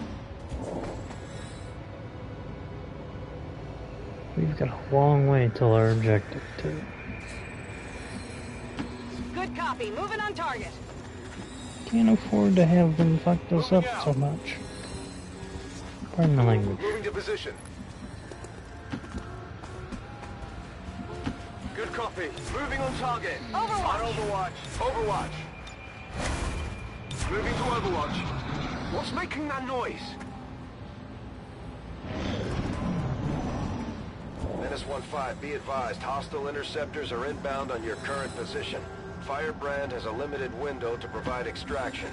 [SPEAKER 1] We've got a long way till our objective too.
[SPEAKER 3] Good copy. Moving on target.
[SPEAKER 1] Can't afford to have them fuck us up so much. Pardon the language.
[SPEAKER 5] Moving to position. Good copy. Moving on target.
[SPEAKER 3] Overwatch.
[SPEAKER 5] On Overwatch. Overwatch. Moving to Overwatch. What's making that noise? Menace 1-5, be advised. Hostile interceptors are inbound on your current position. Firebrand has a limited window to provide extraction.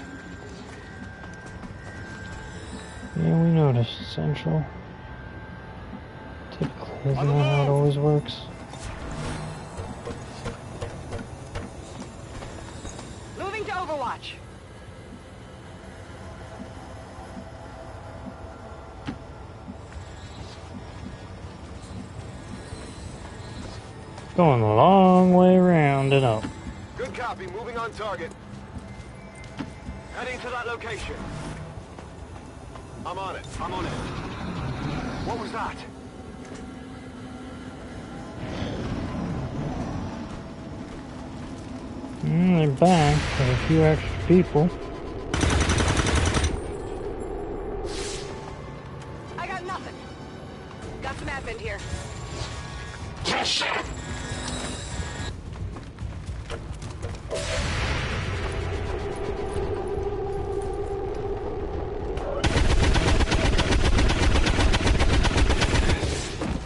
[SPEAKER 1] Yeah, we noticed, Central. Typically, isn't that how it always works?
[SPEAKER 3] Moving to Overwatch.
[SPEAKER 1] Going a long way around and up.
[SPEAKER 5] Good copy. Moving on target. Heading to that location. I'm on it. I'm on it. What was that?
[SPEAKER 1] They're back with a few extra people.
[SPEAKER 3] I got nothing. Got some advent here.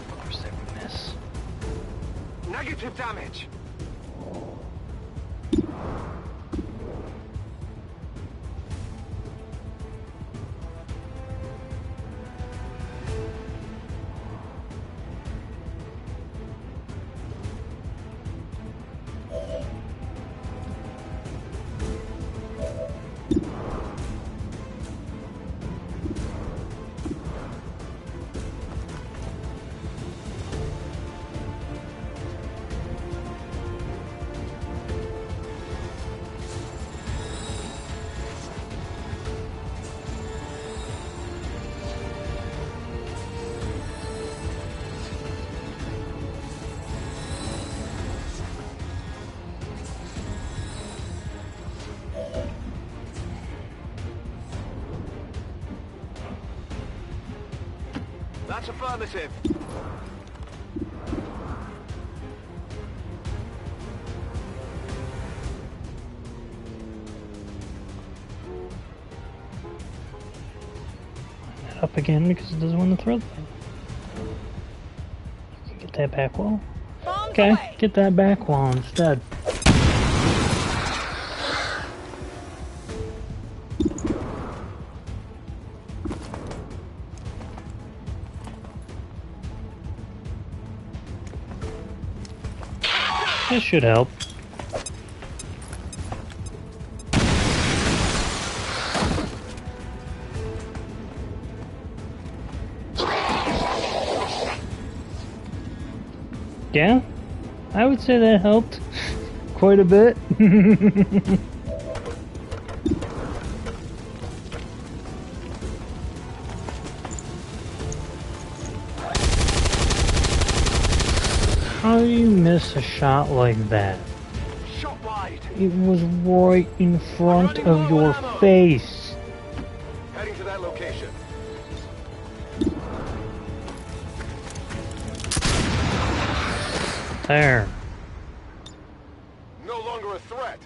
[SPEAKER 1] Of course they would miss.
[SPEAKER 5] Negative damage. That's affirmative.
[SPEAKER 1] Up again because it doesn't want to throw the thing. Get that back wall. Okay, get that back wall instead. This should help. Yeah, I would say that helped quite a bit. How do you miss a shot like that?
[SPEAKER 5] Shot wide.
[SPEAKER 1] It was right in front of your face.
[SPEAKER 5] Heading to that location.
[SPEAKER 1] There.
[SPEAKER 5] No longer a threat.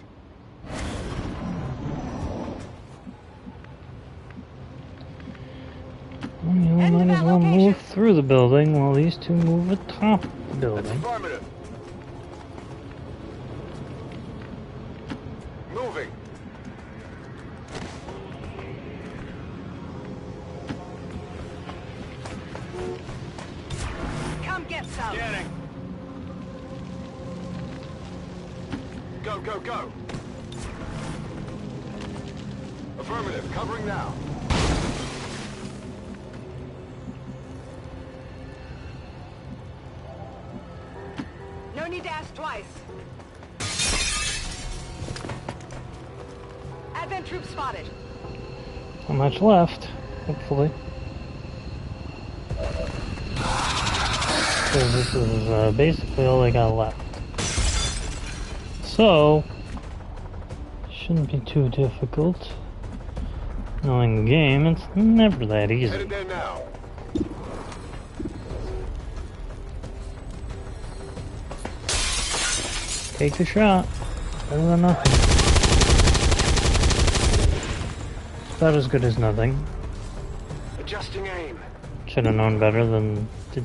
[SPEAKER 1] Well, you might as well move through the building while these two move atop the
[SPEAKER 5] That's
[SPEAKER 1] building.
[SPEAKER 5] affirmative. Moving.
[SPEAKER 3] Come get some.
[SPEAKER 5] Getting. Go, go, go. Affirmative. Covering now.
[SPEAKER 3] No need to ask twice. Advent troops spotted.
[SPEAKER 1] Not much left, hopefully. So this is basically all they got left. So, shouldn't be too difficult. Knowing the game, it's never that easy.
[SPEAKER 5] Headed there now.
[SPEAKER 1] Take a shot. Better than nothing. It's about as good as nothing.
[SPEAKER 5] Adjusting aim.
[SPEAKER 1] Should have known better than to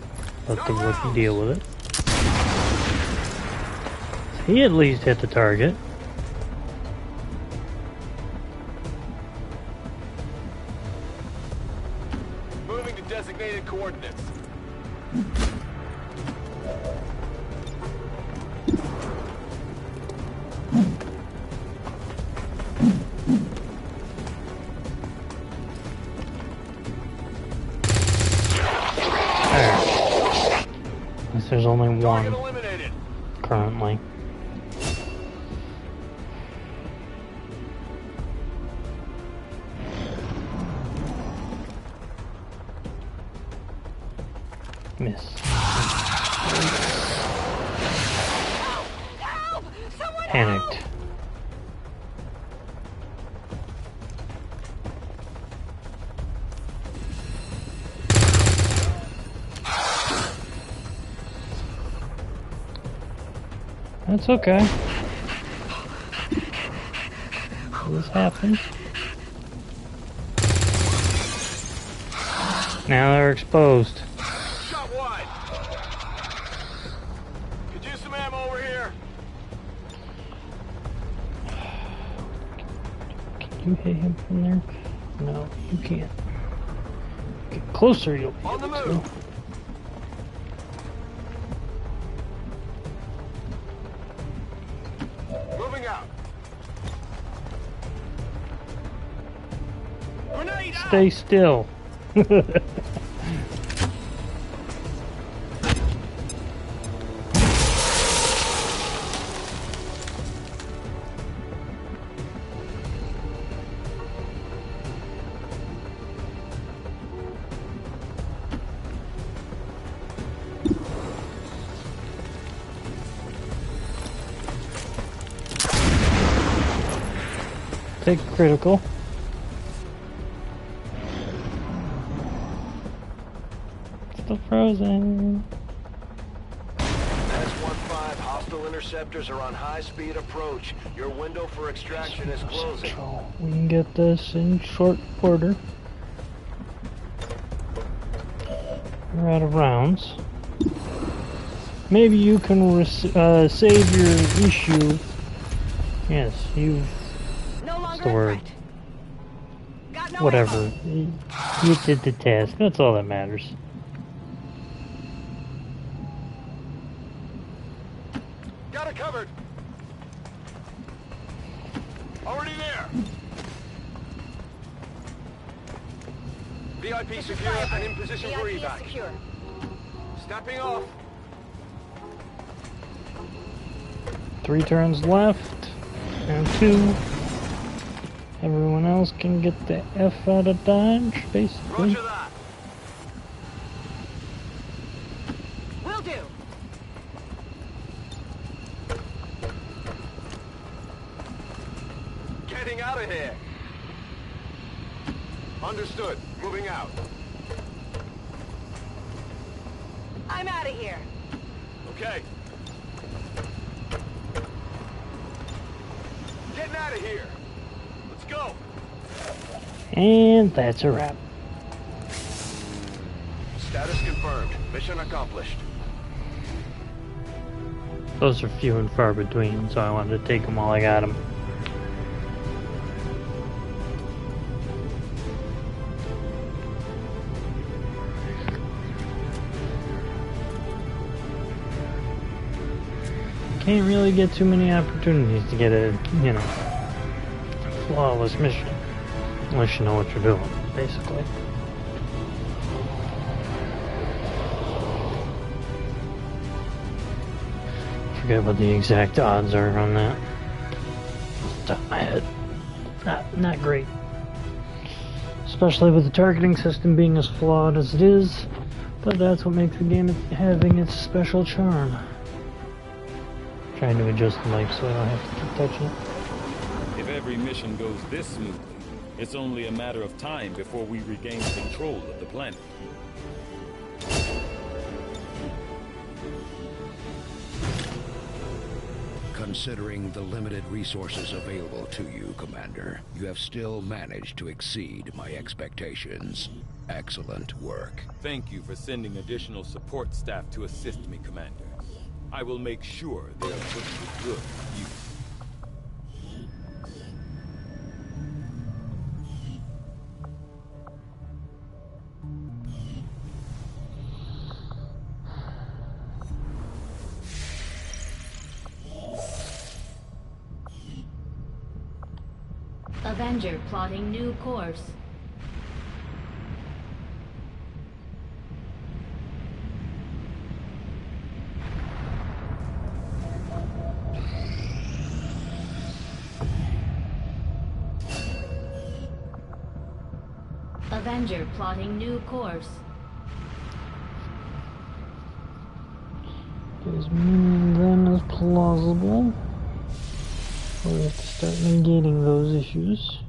[SPEAKER 1] let the rookie deal with it. He at least hit the target.
[SPEAKER 5] Moving to designated coordinates.
[SPEAKER 1] There. Guess there's only
[SPEAKER 5] Target
[SPEAKER 1] one
[SPEAKER 5] eliminated.
[SPEAKER 1] currently. Miss.
[SPEAKER 3] Help! Someone
[SPEAKER 1] Panicked. That's okay. This happens. Now they're exposed.
[SPEAKER 5] Shot wide. Could use some ammo over here.
[SPEAKER 1] Can you hit him from there? No, you can't. Get closer, you'll be
[SPEAKER 5] On the
[SPEAKER 1] able to.
[SPEAKER 5] move. Moving out. Grenade out.
[SPEAKER 1] Stay still. Take critical. still frozen.
[SPEAKER 5] S-15, hostile interceptors are on high-speed approach. Your window for extraction is closing.
[SPEAKER 1] Central. We can get this in short order. We're out of rounds. Maybe you can save your issue. Yes, you've...
[SPEAKER 3] No
[SPEAKER 1] What's
[SPEAKER 3] longer
[SPEAKER 1] the
[SPEAKER 3] a
[SPEAKER 1] word?
[SPEAKER 3] threat. Got no
[SPEAKER 1] Whatever.
[SPEAKER 3] ammo.
[SPEAKER 1] You did the task. That's all that matters.
[SPEAKER 5] Got it covered. Already there. VIP secure and in position for
[SPEAKER 3] VIP is
[SPEAKER 5] evac.
[SPEAKER 3] secure.
[SPEAKER 5] Stepping off.
[SPEAKER 1] 3 turns left. And 2. Everyone else can get the F out of Dodge, basically.
[SPEAKER 5] Roger that.
[SPEAKER 3] Will do.
[SPEAKER 5] Getting out of here. Understood. Moving out.
[SPEAKER 3] I'm out of here.
[SPEAKER 5] Okay. Getting out of here. Let's go.
[SPEAKER 1] And that's a wrap.
[SPEAKER 5] Status confirmed. Mission accomplished.
[SPEAKER 1] Those are few and far between, so I wanted to take them while I got them. Can't really get too many opportunities to get a, you know, flawless mission. Unless you know what you're doing, basically. Forget what the exact odds are on that. Off the top of my head. Not great. Especially with the targeting system being as flawed as it is. But that's what makes the game having its special charm. Trying to adjust the mic so I don't have to keep touching it.
[SPEAKER 6] If every mission goes this smoothly, it's only a matter of time before we regain control of the planet.
[SPEAKER 8] Considering the limited resources available to you, Commander, you have still managed to exceed my expectations. Excellent work.
[SPEAKER 6] Thank you for sending additional support staff to assist me, Commander. I will make sure they are put to good use.
[SPEAKER 7] Avenger plotting new course. Avenger plotting new course.
[SPEAKER 1] Gives me then as plausible. We have to start negating those issues.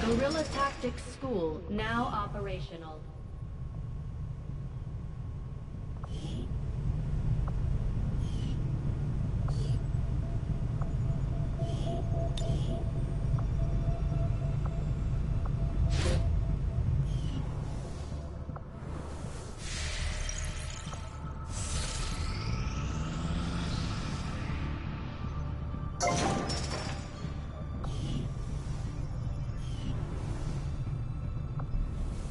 [SPEAKER 7] Guerrilla Tactics School now operational.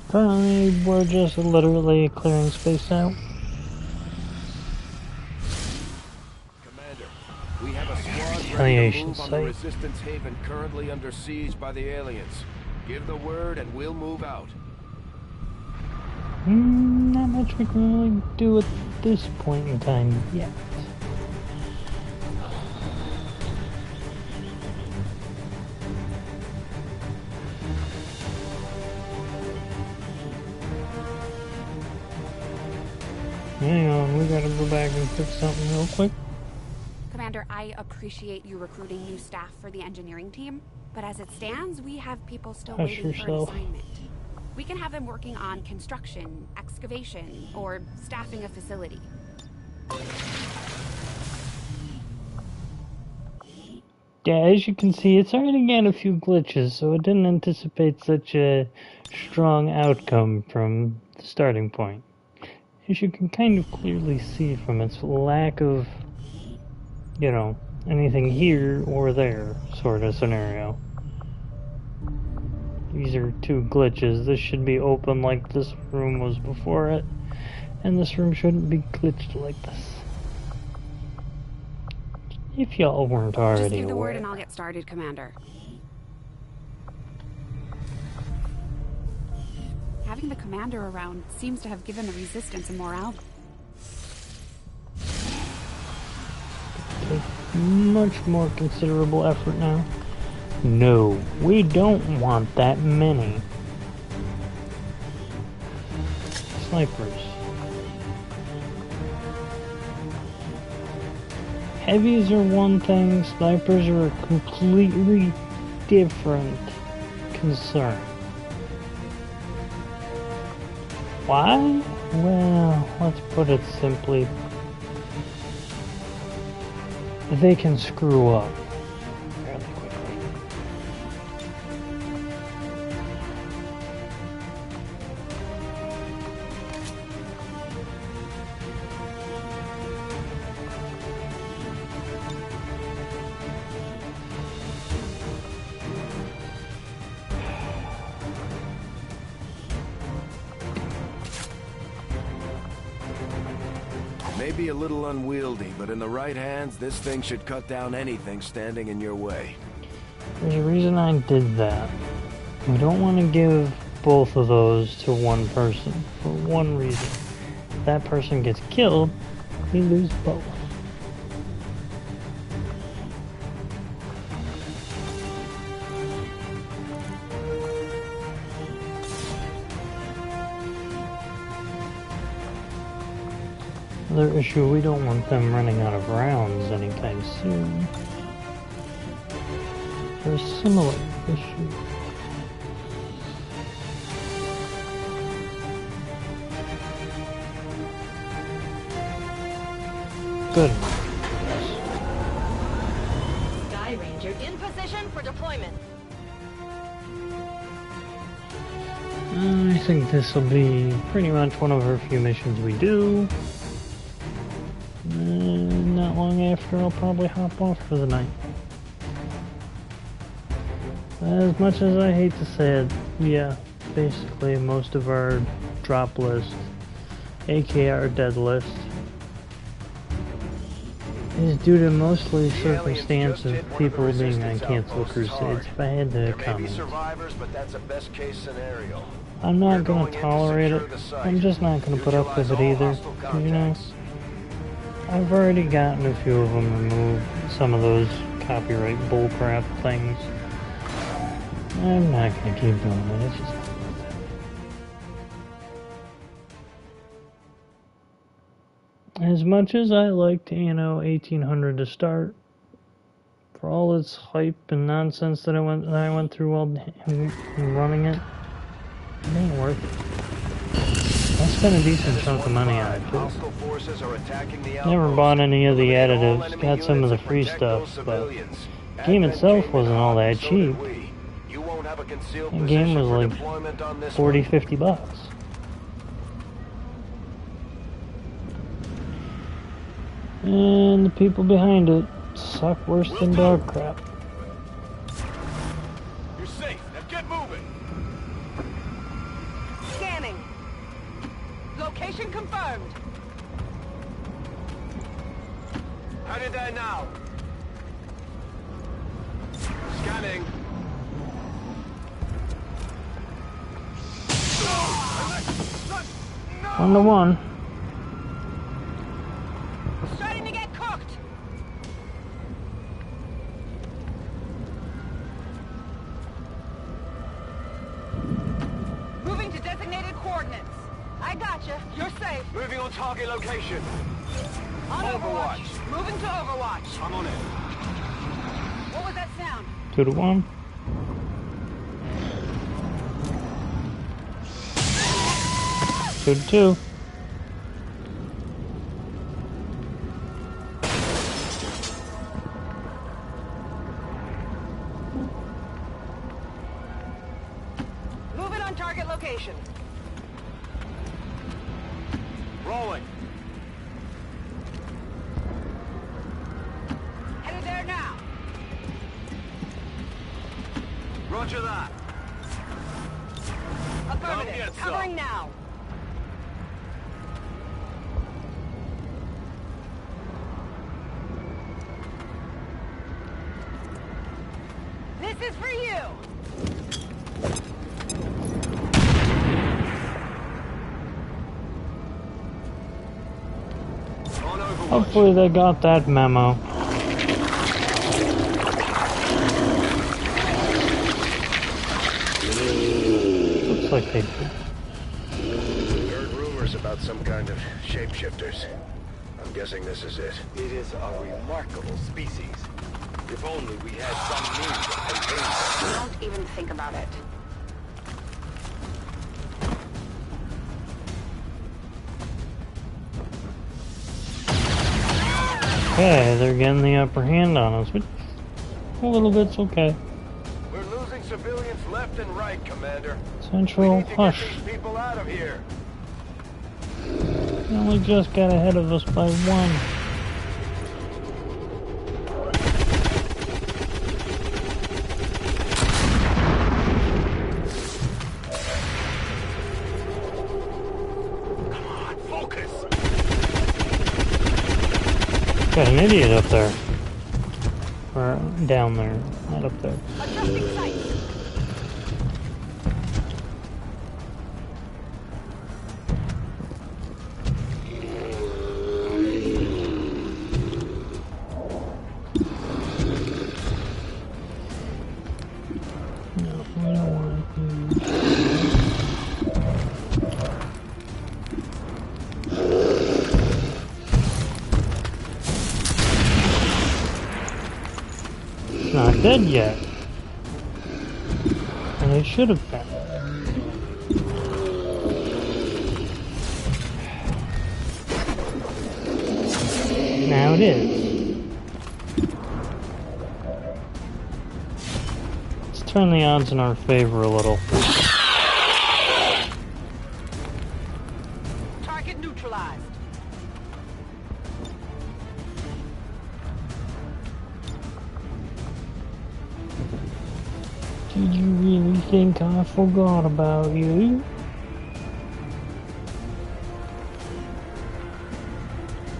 [SPEAKER 1] Apparently, we're just literally clearing space out.
[SPEAKER 5] Commander, we have a squad ready to
[SPEAKER 1] Retaliation
[SPEAKER 5] move on the
[SPEAKER 1] site.
[SPEAKER 5] Resistance Haven currently under siege by the aliens. Give the word and we'll move out.
[SPEAKER 1] Not much we can really do at this point in time yet. Hang on, we gotta go back and fix something real quick.
[SPEAKER 4] Commander, I appreciate you recruiting new staff for the engineering team, but as it stands, we have people still
[SPEAKER 1] Hush
[SPEAKER 4] waiting
[SPEAKER 1] yourself.
[SPEAKER 4] for an assignment. We can have them working on construction, excavation, or staffing a facility.
[SPEAKER 1] Yeah, as you can see, it's already got a few glitches, so it didn't anticipate such a strong outcome from the starting point. As you can kind of clearly see from its lack of, you know, anything here or there sort of scenario. These are two glitches. This should be open like this room was before it, and this room shouldn't be glitched like this. If y'all weren't already
[SPEAKER 4] Just give the
[SPEAKER 1] aware.
[SPEAKER 4] word and I'll get started, Commander. Having the commander around seems to have given the resistance a morale.
[SPEAKER 1] Take much more considerable effort now. No, we don't want that many snipers. Heavies are one thing, snipers are a completely different concern. Why? Well, let's put it simply. They can screw up fairly quickly.
[SPEAKER 5] Maybe a little unwieldy, but in the right hands, this thing should cut down anything standing in your way.
[SPEAKER 1] There's a reason I did that. We don't want to give both of those to one person for one reason. If that person gets killed, we lose both. Another issue, we don't want them running out of rounds anytime soon. For a similar issue. Good.
[SPEAKER 7] Sky Ranger in position for deployment.
[SPEAKER 1] I think this will be pretty much one of our few missions we do. Not long after, I'll probably hop off for the night. As much as I hate to say it, yeah, basically most of our drop list, aka our dead list, is due to mostly circumstance of people being on cancel crusades, if I had to comment.
[SPEAKER 5] But that's a best case scenario.
[SPEAKER 1] I'm not gonna tolerate it. I'm just not gonna put up with it either. You know, I've already gotten a few of them removed. Some of those copyright bullcrap things. I'm not gonna keep doing it. It's just not worth it. As much as I liked, 1800 to start, for all its hype and nonsense that I went through while running it, it ain't worth it. I spent a decent chunk of money on it too. Never bought any of the additives, got some of the free stuff, but the game itself wasn't all that cheap. The game was like $40-50. And the people behind it suck worse than dog crap.
[SPEAKER 5] You're safe. Now get moving.
[SPEAKER 3] Scanning. Location confirmed.
[SPEAKER 5] How did I now? Scanning.
[SPEAKER 1] 1-to-1.
[SPEAKER 3] Starting to get cooked. Moving to designated coordinates. I gotcha. You're safe. way.
[SPEAKER 5] Moving on target location.
[SPEAKER 3] On
[SPEAKER 5] Overwatch.
[SPEAKER 3] Overwatch. Moving to Overwatch.
[SPEAKER 5] I'm on it.
[SPEAKER 3] What was that sound?
[SPEAKER 1] 2 to 1. Two to 2.
[SPEAKER 3] Moving on target location.
[SPEAKER 5] Rolling.
[SPEAKER 3] Headed there now.
[SPEAKER 5] Roger that.
[SPEAKER 3] Affirmative.
[SPEAKER 5] get
[SPEAKER 3] Covering
[SPEAKER 5] some.
[SPEAKER 3] now. This is for you.
[SPEAKER 5] On Overwatch.
[SPEAKER 1] Hopefully they got that memo. Looks like they did.
[SPEAKER 8] Heard rumors about some kind of shapeshifters. I'm guessing this is it.
[SPEAKER 6] It is a remarkable species. If only we had some means of containing them.
[SPEAKER 4] Don't even think about it.
[SPEAKER 1] Okay, they're getting the upper hand on us, but a little bit's okay.
[SPEAKER 5] We're losing civilians left and right, Commander. We
[SPEAKER 1] Central,
[SPEAKER 5] need to get
[SPEAKER 1] hush.
[SPEAKER 5] these people out of here.
[SPEAKER 1] They only just got ahead of us by 1.
[SPEAKER 5] Focus.
[SPEAKER 1] Got an idiot up there. Or down there, not up there.
[SPEAKER 3] Adjusting sights.
[SPEAKER 1] No, we don't want to. Not dead yet. And it should have been. Now it is. Let's turn the odds in our favor a little.
[SPEAKER 3] Target neutralized.
[SPEAKER 1] Did you really think I forgot about you?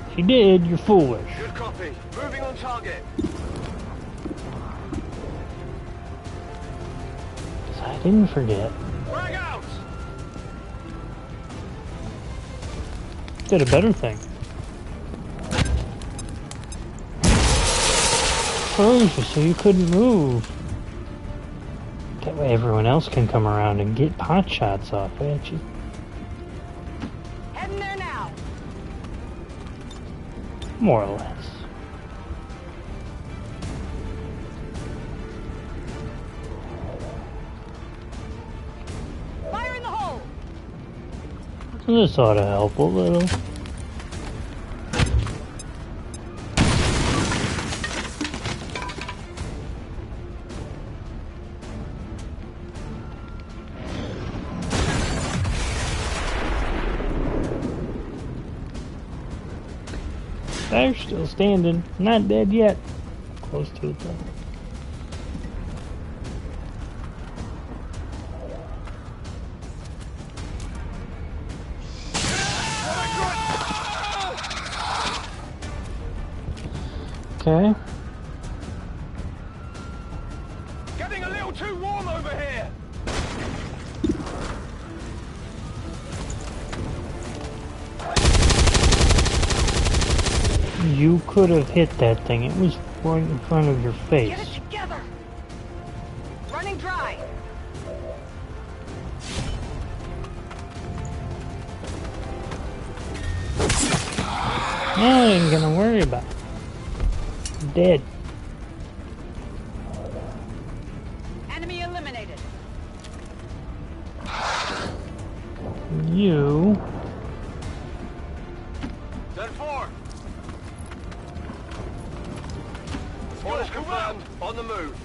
[SPEAKER 1] If you did, you're foolish.
[SPEAKER 5] Good copy. Moving on target.
[SPEAKER 1] 'Cause I didn't forget.
[SPEAKER 5] Frag out.
[SPEAKER 1] Did a better thing. Froze you so you couldn't move. That way everyone else can come around and get pot shots off at you.
[SPEAKER 3] Heading there now.
[SPEAKER 1] More or less.
[SPEAKER 3] Fire in the hole.
[SPEAKER 1] This ought to help a little. They're still standing. Not dead yet. Close to it though. Okay.
[SPEAKER 5] Getting a little too warm over here.
[SPEAKER 1] You could have hit that thing. It was right in front of your face.
[SPEAKER 3] Get it together. Running dry.
[SPEAKER 1] I ain't gonna worry about it. Dead.
[SPEAKER 3] Enemy eliminated.
[SPEAKER 1] You.
[SPEAKER 5] 10-4. Orders confirmed. On the move.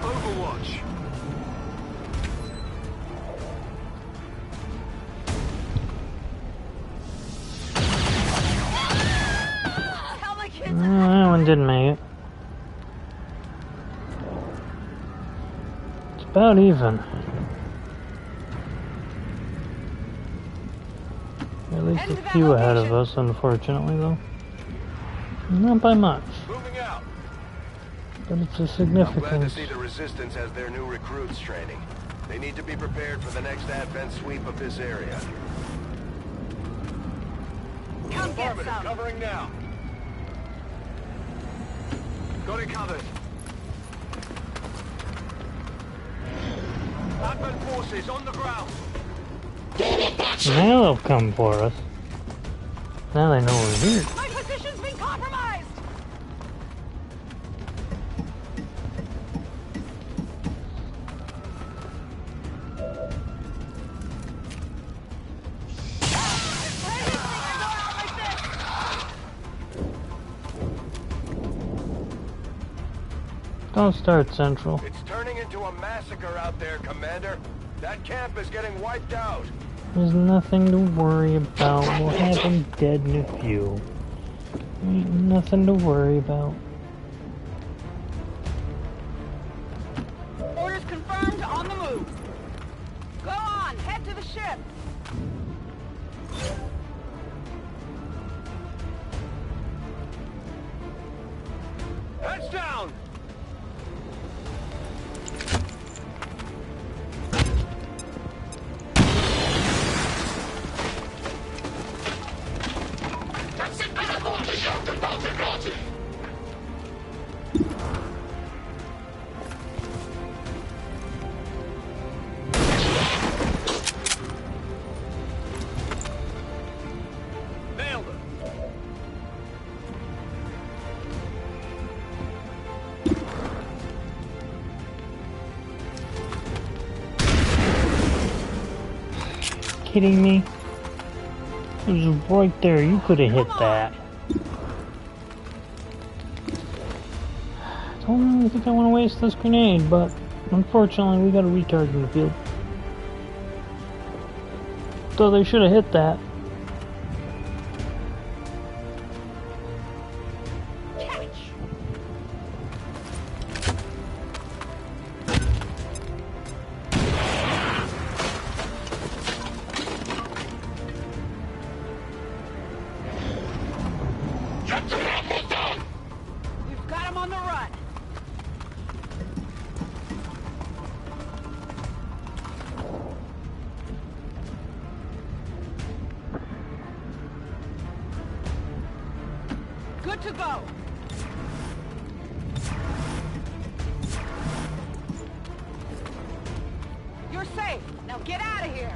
[SPEAKER 5] Overwatch.
[SPEAKER 1] That one didn't make it. It's about even. At least a few ahead of us, unfortunately, though. Not by much.
[SPEAKER 5] Moving out.
[SPEAKER 1] But it's a
[SPEAKER 5] I'm
[SPEAKER 1] significant.
[SPEAKER 5] glad to see the Resistance has their new recruits training. They need to be prepared for the next advent sweep of this area.
[SPEAKER 3] Come get some.
[SPEAKER 5] Covering now. Got it covered. Advent forces on the ground.
[SPEAKER 1] Now they'll come for us. Now they know we're here.
[SPEAKER 3] My position's been compromised.
[SPEAKER 1] Don't start, Central.
[SPEAKER 5] It's turning into a massacre out there, Commander. That camp is getting wiped out.
[SPEAKER 1] There's nothing to worry about. We'll have them dead in a few. Ain't nothing to worry about.
[SPEAKER 3] Orders confirmed, on the move. Go on, head to the ship.
[SPEAKER 5] Heads down! Nailed it!
[SPEAKER 1] Kidding me? It was right there. You could have hit that. I don't really think I want to waste this grenade, but unfortunately we got a retard in the field. So they should have hit that.
[SPEAKER 3] We've got him on the run. Good to go. You're safe. Now get out of here.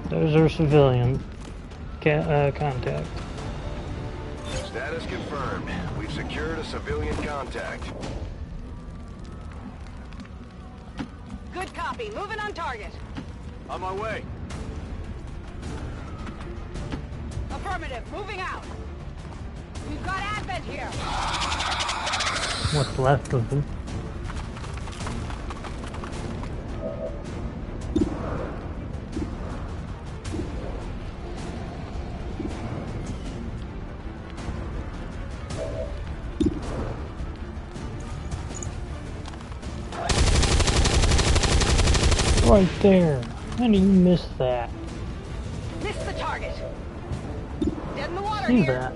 [SPEAKER 1] There's our civilian contact.
[SPEAKER 5] Status confirmed. We've secured a civilian contact.
[SPEAKER 3] Good copy. Moving on target.
[SPEAKER 5] On my way.
[SPEAKER 3] Affirmative. Moving out. We've got Advent here.
[SPEAKER 1] What's left of them? Right there. How do you miss that?
[SPEAKER 3] Missed the target. Dead in the water
[SPEAKER 1] See
[SPEAKER 3] here.
[SPEAKER 1] that?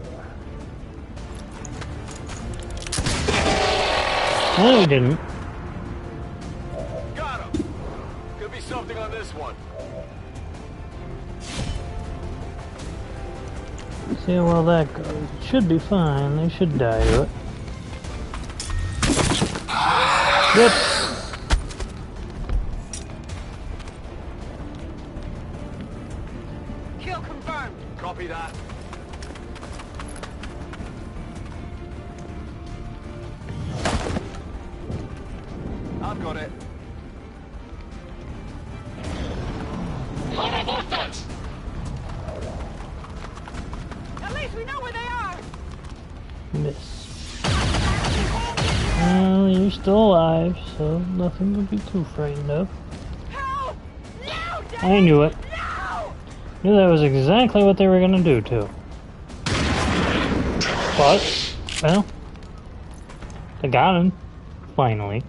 [SPEAKER 1] No, you didn't.
[SPEAKER 5] Got him! Could be something on this one.
[SPEAKER 1] See how well that goes. It should be fine. They should die to it. Yep.
[SPEAKER 3] Kill confirmed.
[SPEAKER 5] Copy that. I've got it.
[SPEAKER 3] At least we know where they are.
[SPEAKER 1] Miss. Well, you're still alive, so nothing to be too frightened of.
[SPEAKER 3] Help! No, Dave!
[SPEAKER 1] I knew it.
[SPEAKER 3] No!
[SPEAKER 1] Knew that was exactly what they were gonna do, too. But, well, they got him. Finally.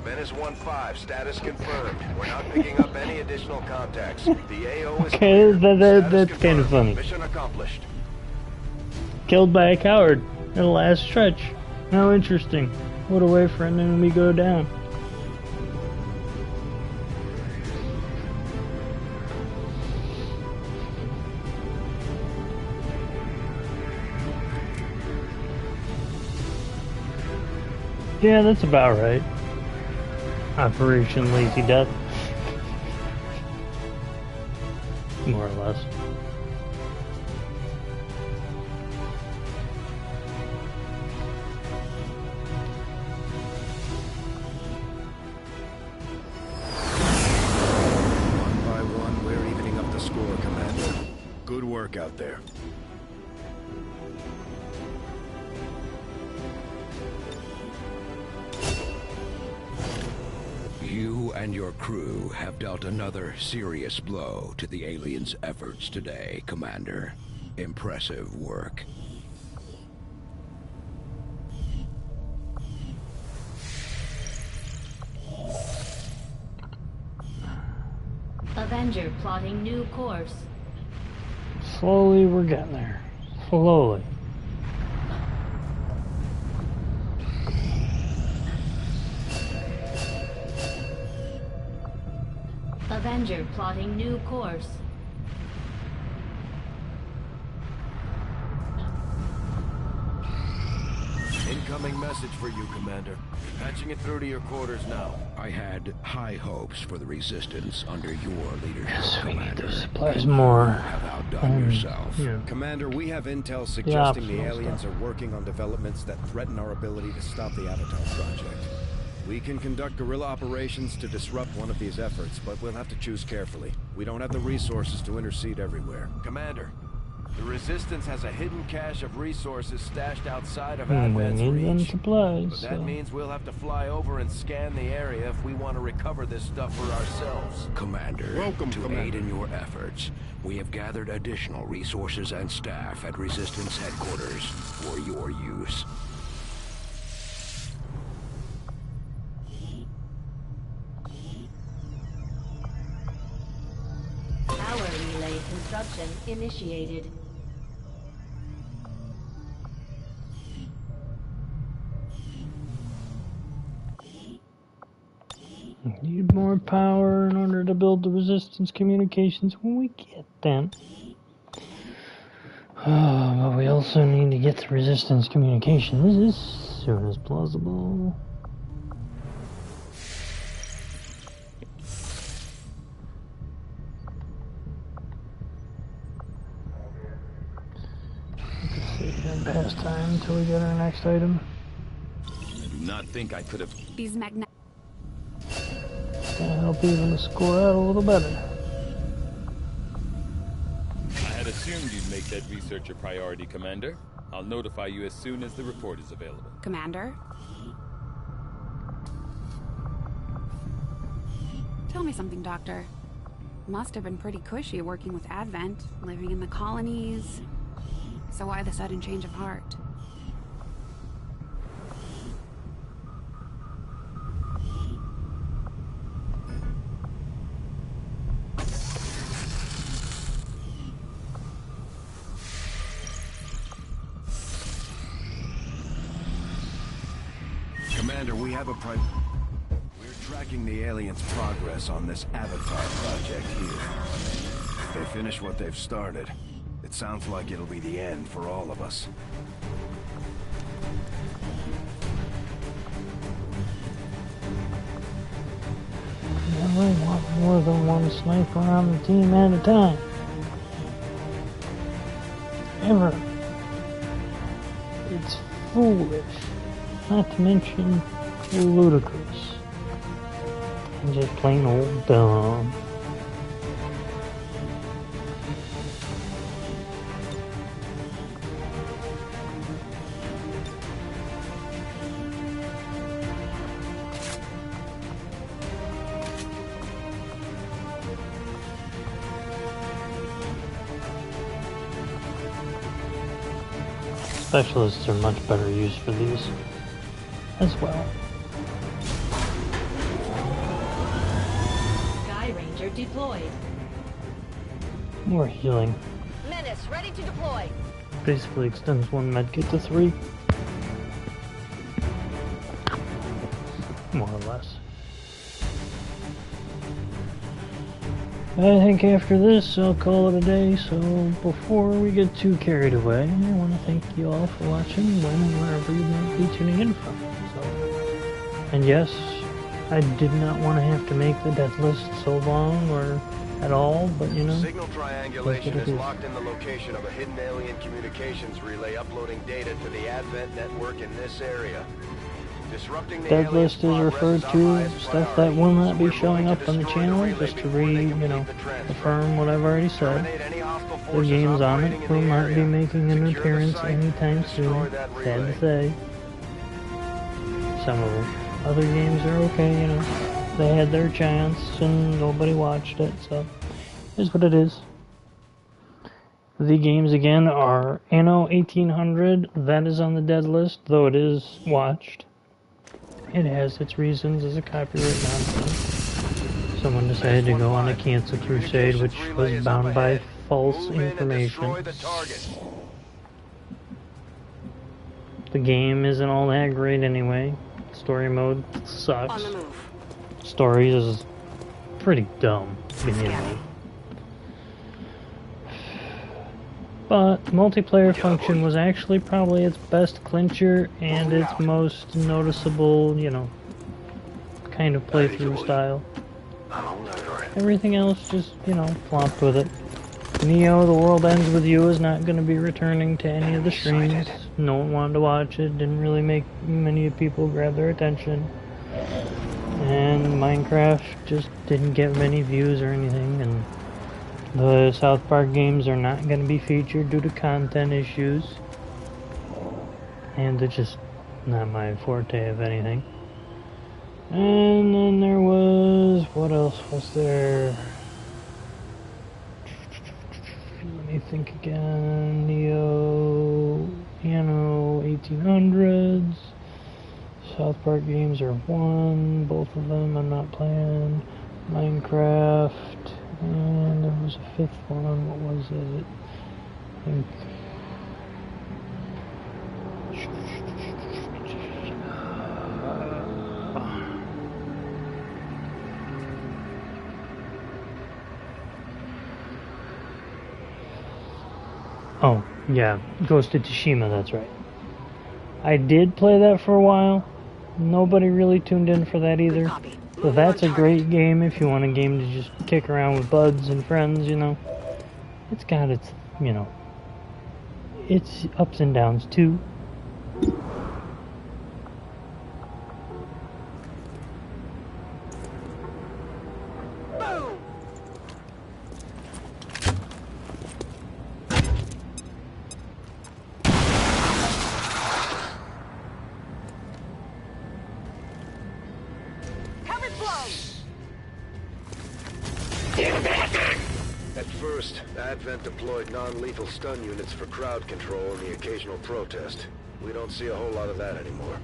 [SPEAKER 5] Menace 1-5, status confirmed. We're not picking up any additional contacts. The AO is
[SPEAKER 1] Okay,
[SPEAKER 5] clear.
[SPEAKER 1] that's
[SPEAKER 5] Status
[SPEAKER 1] kind of
[SPEAKER 5] confirmed.
[SPEAKER 1] funny.
[SPEAKER 5] Mission accomplished.
[SPEAKER 1] Killed by a coward in the last stretch. How interesting. What a way for an enemy to go down. Yeah, that's about right. Operation Lazy Death. More or less.
[SPEAKER 5] One by one, we're evening up the score, Commander. Good work out there.
[SPEAKER 8] You and your crew have dealt another serious blow to the aliens' efforts today, Commander. Impressive work.
[SPEAKER 7] Avenger plotting new course.
[SPEAKER 1] Slowly, we're getting there. Slowly.
[SPEAKER 7] Avenger plotting new course.
[SPEAKER 5] Incoming message for you, Commander. Patching it through to your quarters now.
[SPEAKER 8] I had high hopes for the Resistance under your leadership,
[SPEAKER 1] Yes, we need
[SPEAKER 8] Commander.
[SPEAKER 1] those supplies more.
[SPEAKER 8] You have outdone yourself.
[SPEAKER 1] Yeah.
[SPEAKER 9] Commander, we have intel suggesting the
[SPEAKER 1] optional
[SPEAKER 9] aliens
[SPEAKER 1] stuff.
[SPEAKER 9] are working on developments that threaten our ability to stop the Avatar project. We can conduct guerrilla operations to disrupt one of these efforts, but we'll have to choose carefully. We don't have the resources to intercede everywhere.
[SPEAKER 5] Commander, the Resistance has a hidden cache of resources stashed outside of
[SPEAKER 1] We
[SPEAKER 5] Advent's
[SPEAKER 1] need them
[SPEAKER 5] reach.
[SPEAKER 1] supplies.
[SPEAKER 5] But that
[SPEAKER 1] So.
[SPEAKER 5] means we'll have to fly over and scan the area if we want to recover this stuff for ourselves.
[SPEAKER 8] Commander,
[SPEAKER 9] Welcome,
[SPEAKER 8] to
[SPEAKER 9] Commander.
[SPEAKER 8] aid in your efforts, we have gathered additional resources and staff at Resistance headquarters for your use.
[SPEAKER 7] Power relay construction initiated.
[SPEAKER 1] We need more power in order to build the Resistance communications when we get them. Oh, but we also need to get the Resistance communications as soon as possible. Past time until we get our next item.
[SPEAKER 6] I do not think I could have...
[SPEAKER 4] These magnetic...
[SPEAKER 1] Gonna help even the score out a little better.
[SPEAKER 6] I had assumed you'd make that research a priority, Commander. I'll notify you as soon as the report is available.
[SPEAKER 4] Commander? Tell me something, Doctor. Must have been pretty cushy working with Advent, living in the colonies. So why the sudden change of heart?
[SPEAKER 5] Commander, we have a We're tracking the aliens' progress on this Avatar project here. If they finish what they've started, it sounds like it'll be the end for all of us.
[SPEAKER 1] Well, never want more than one sniper on the team at a time. Ever. It's foolish. Not to mention ludicrous. And just plain old dumb. Specialists are much better used for these as well.
[SPEAKER 7] Sky Ranger deployed.
[SPEAKER 1] More healing.
[SPEAKER 7] Menace ready to deploy.
[SPEAKER 1] Basically extends one medkit to 3. More or less. I think after this I'll call it a day, so before we get too carried away, I want to thank you all for watching when and wherever you might be tuning in from. And yes, I did not want to have to make the death list so long or at all, but you know,
[SPEAKER 5] Signal triangulation is locked in the location of a hidden alien communications relay uploading data to the Advent network in this area. Disrupting the
[SPEAKER 1] death list is referred to stuff that will not be showing up on the channel, just to affirm what I've already said. The games on it will not be making an appearance anytime soon, sad to say. Some of them. Other games are okay, you know. They had their chance and nobody watched it, so it is what it is. The games again are Anno 1800, that is on the dead list, though it is watched. It has its reasons as a copyright nonsense. Someone decided to go on a cancel crusade, which was bound by false information. The game isn't all that great anyway. Story mode sucks. Story is pretty dumb to begin with. But multiplayer function was actually probably its best clincher and its most noticeable, you know, kind of playthrough style. Everything else just, you know, flopped with it. Neo, The World Ends With You is not going to be returning to any of the streams. No one wanted to watch it, didn't really make many people grab their attention. And Minecraft just didn't get many views or anything, and the South Park games are not going to be featured due to content issues. And they're just not my forte, if anything. And then there was... what else was there? Let me think again. Neo... Anno 1800s. South Park games are one. Both of them I'm not playing. Minecraft. And there was a fifth one. What was it? I think... oh, yeah. Ghost of Tsushima, that's right. I did play that for a while. Nobody really tuned in for that either. So that's a great game if you want a game to just kick around with buds and friends, you know. It's got its, you know, its ups and downs too.
[SPEAKER 5] At first, Advent deployed non-lethal stun units for crowd control and the occasional protest. We don't see a whole lot of that anymore.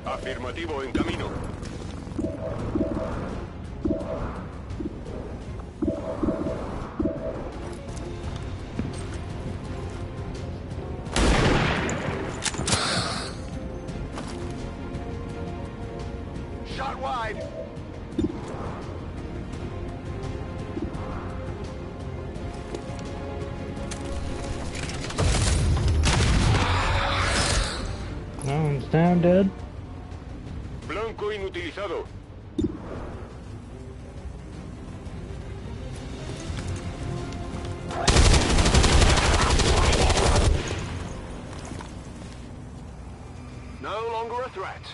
[SPEAKER 5] Afirmativo en camino. Shot wide.
[SPEAKER 1] No one's down, dead.
[SPEAKER 5] Blanco inutilizado. that.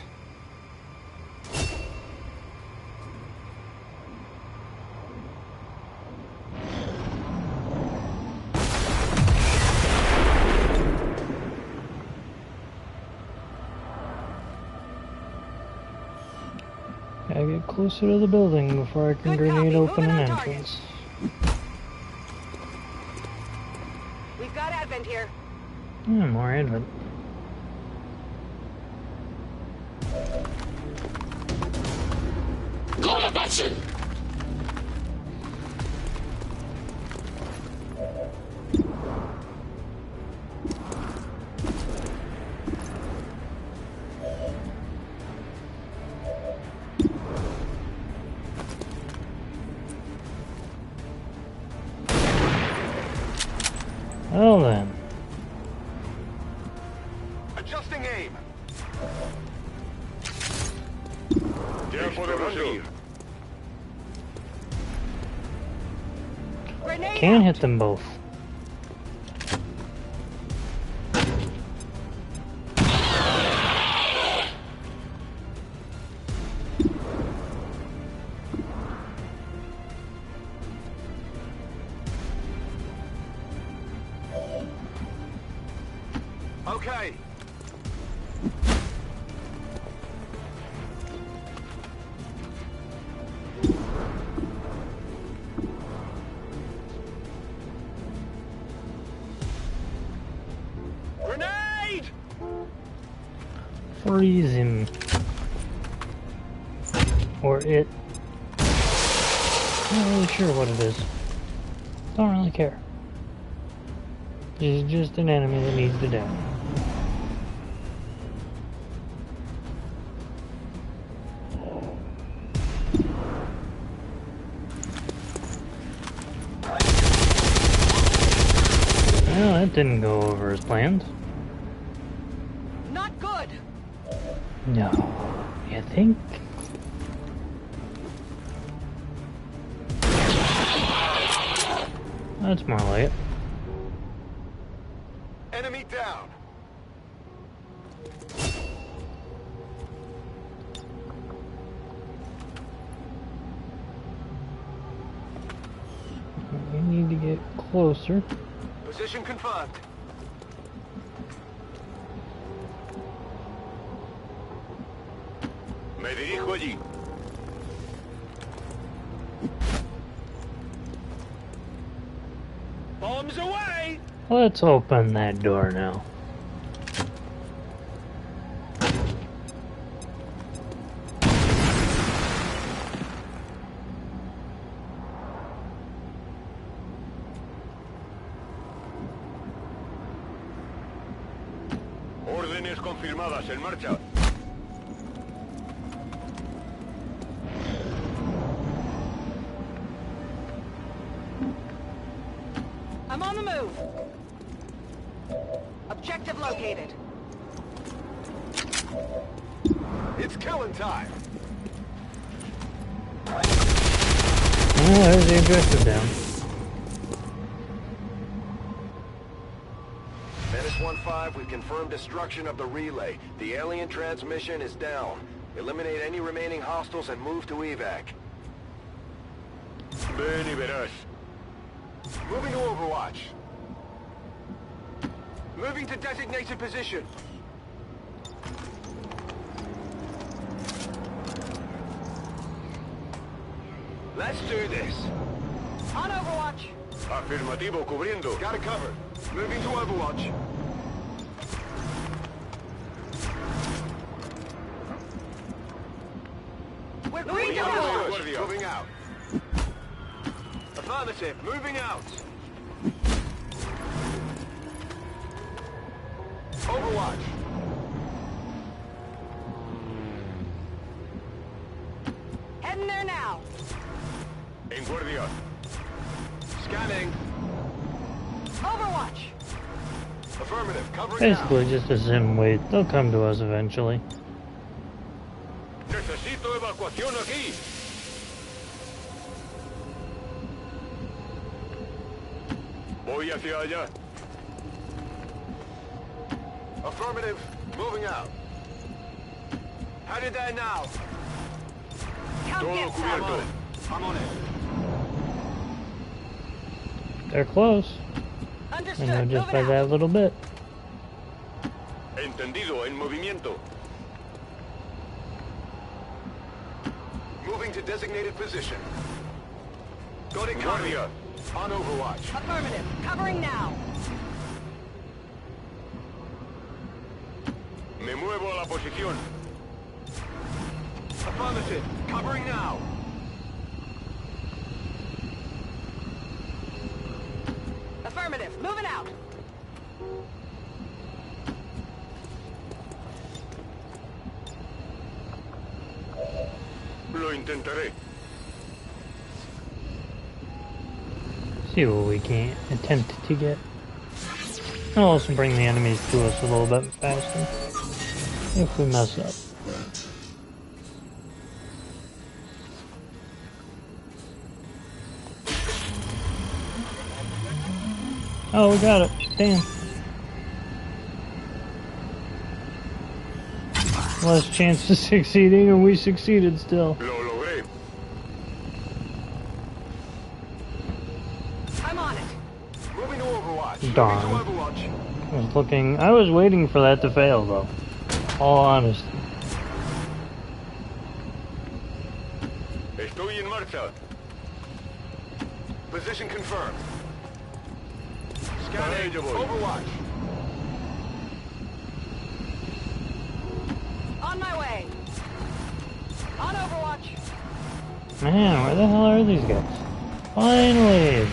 [SPEAKER 1] Gotta get closer to the building before I can
[SPEAKER 3] Good
[SPEAKER 1] grenade
[SPEAKER 3] copy.
[SPEAKER 1] open
[SPEAKER 3] Moving
[SPEAKER 1] an
[SPEAKER 3] on target.
[SPEAKER 1] entrance.
[SPEAKER 3] We've got Advent here.
[SPEAKER 1] More advent. Well then.
[SPEAKER 5] Adjusting aim.
[SPEAKER 6] Ya podemos ir.
[SPEAKER 3] Grenade
[SPEAKER 1] Can
[SPEAKER 3] out.
[SPEAKER 1] hit them both.
[SPEAKER 5] Okay. Grenade!
[SPEAKER 1] Freeze him. Or it. Not really sure what it is. Don't really care. It's just an enemy that needs to die. Well, that didn't go over as planned.
[SPEAKER 3] Not good.
[SPEAKER 1] No. You think? That's more like it.
[SPEAKER 5] Enemy down.
[SPEAKER 1] We need to get closer.
[SPEAKER 5] Position confirmed.
[SPEAKER 6] Me dirijo allí. Bombs away!
[SPEAKER 1] Let's open that door now.
[SPEAKER 6] Órdenes confirmadas, en marcha.
[SPEAKER 3] I'm on the move. Objective located.
[SPEAKER 5] It's killing time.
[SPEAKER 1] Oh, there's the objective down.
[SPEAKER 5] Menace 1-5, we've confirmed destruction of the relay. The alien transmission is down. Eliminate any remaining hostiles and move to evac.
[SPEAKER 6] Ven y verás.
[SPEAKER 5] Moving to Overwatch. Moving to designated position. Let's do this.
[SPEAKER 3] On Overwatch.
[SPEAKER 6] Afirmativo, cubriendo.
[SPEAKER 5] Got it covered. Moving to Overwatch.
[SPEAKER 3] We're
[SPEAKER 5] Moving
[SPEAKER 3] moving to
[SPEAKER 5] out.
[SPEAKER 3] Overwatch.
[SPEAKER 5] Moving out. Affirmative. Moving out. Overwatch.
[SPEAKER 3] Heading there now.
[SPEAKER 6] En guardia.
[SPEAKER 5] Scanning.
[SPEAKER 3] Overwatch.
[SPEAKER 5] Affirmative. Covering
[SPEAKER 1] Basically just a sim wait. They'll come to us eventually.
[SPEAKER 6] Necesito evacuación aquí. Voy hacia allá.
[SPEAKER 5] Affirmative. Moving out. Headed there now.
[SPEAKER 3] Come get some.
[SPEAKER 5] I'm on it.
[SPEAKER 1] They're close.
[SPEAKER 3] Understood.
[SPEAKER 1] I know just by
[SPEAKER 3] Moving
[SPEAKER 1] that
[SPEAKER 3] out.
[SPEAKER 1] little bit.
[SPEAKER 5] Entendido, en movimiento. Moving to designated position. Got it covered. On Overwatch.
[SPEAKER 3] Affirmative. Covering now.
[SPEAKER 5] Me muevo a la posición. Affirmative. Covering now.
[SPEAKER 3] Affirmative. Moving out.
[SPEAKER 5] Lo intentaré.
[SPEAKER 1] See what we can attempt to get. I'll also bring the enemies to us a little bit faster if we mess up. Oh, we got it. Damn. Less chance of succeeding, and we succeeded still.
[SPEAKER 5] Lo logré.
[SPEAKER 3] I'm on it.
[SPEAKER 5] Moving to Overwatch.
[SPEAKER 1] Darn.
[SPEAKER 5] Moving to Overwatch.
[SPEAKER 1] I was waiting for that to fail, though. All honesty.
[SPEAKER 5] Estoy en marcha. Position confirmed. Scanning. Overwatch.
[SPEAKER 3] On my way. On Overwatch.
[SPEAKER 1] Man, where the hell are these guys? Finally!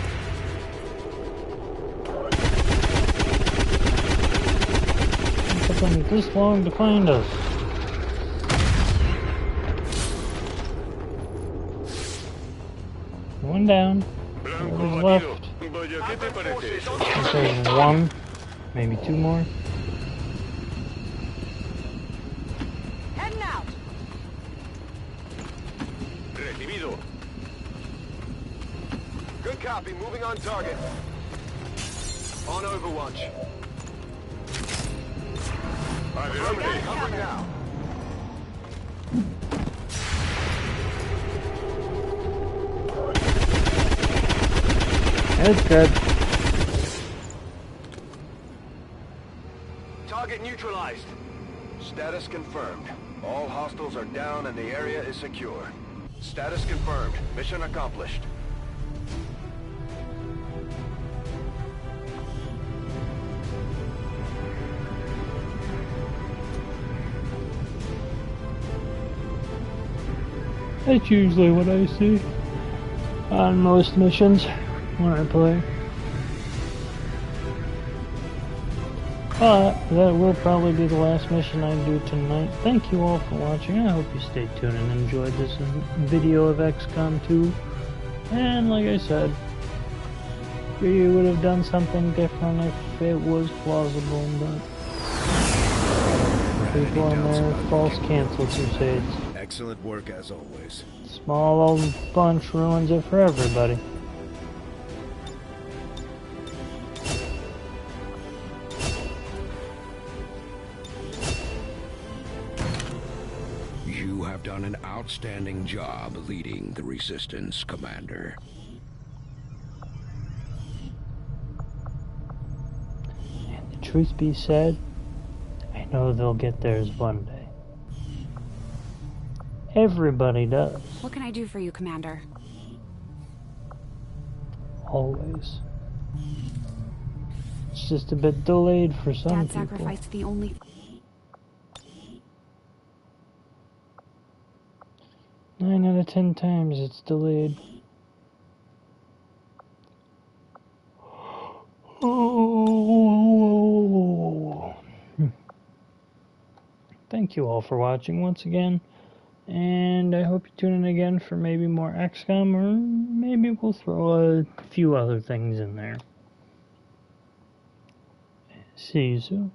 [SPEAKER 1] It took them this long to find us. One down. Who's left? There's one, maybe two more.
[SPEAKER 3] Heading out.
[SPEAKER 5] Recibido. Good copy. Moving on target. On Overwatch. Adelante. Covering now.
[SPEAKER 1] It's good.
[SPEAKER 5] Target neutralized. Status confirmed. All hostiles are down and the area is secure. Status confirmed. Mission accomplished.
[SPEAKER 1] That's usually what I see on most missions when I play. But that will probably be the last mission I do tonight. Thank you all for watching. I hope you stayed tuned and enjoyed this video of XCOM2. And like I said, we would have done something different if it was plausible, but people on their false cancel crusades.
[SPEAKER 9] Excellent work as always.
[SPEAKER 1] Small old bunch ruins it for everybody.
[SPEAKER 8] You have done an outstanding job leading the Resistance, Commander.
[SPEAKER 1] And the truth be said, I know they'll get theirs one day. Everybody does.
[SPEAKER 4] What can I do for you, Commander?
[SPEAKER 1] Always. It's just a bit delayed for some
[SPEAKER 4] Dad
[SPEAKER 1] people.
[SPEAKER 4] sacrificed the only...
[SPEAKER 1] 9 out of 10 times it's delayed. Oh. Thank you all for watching once again. And I hope you tune in again for maybe more XCOM, or maybe we'll throw a few other things in there. See you soon.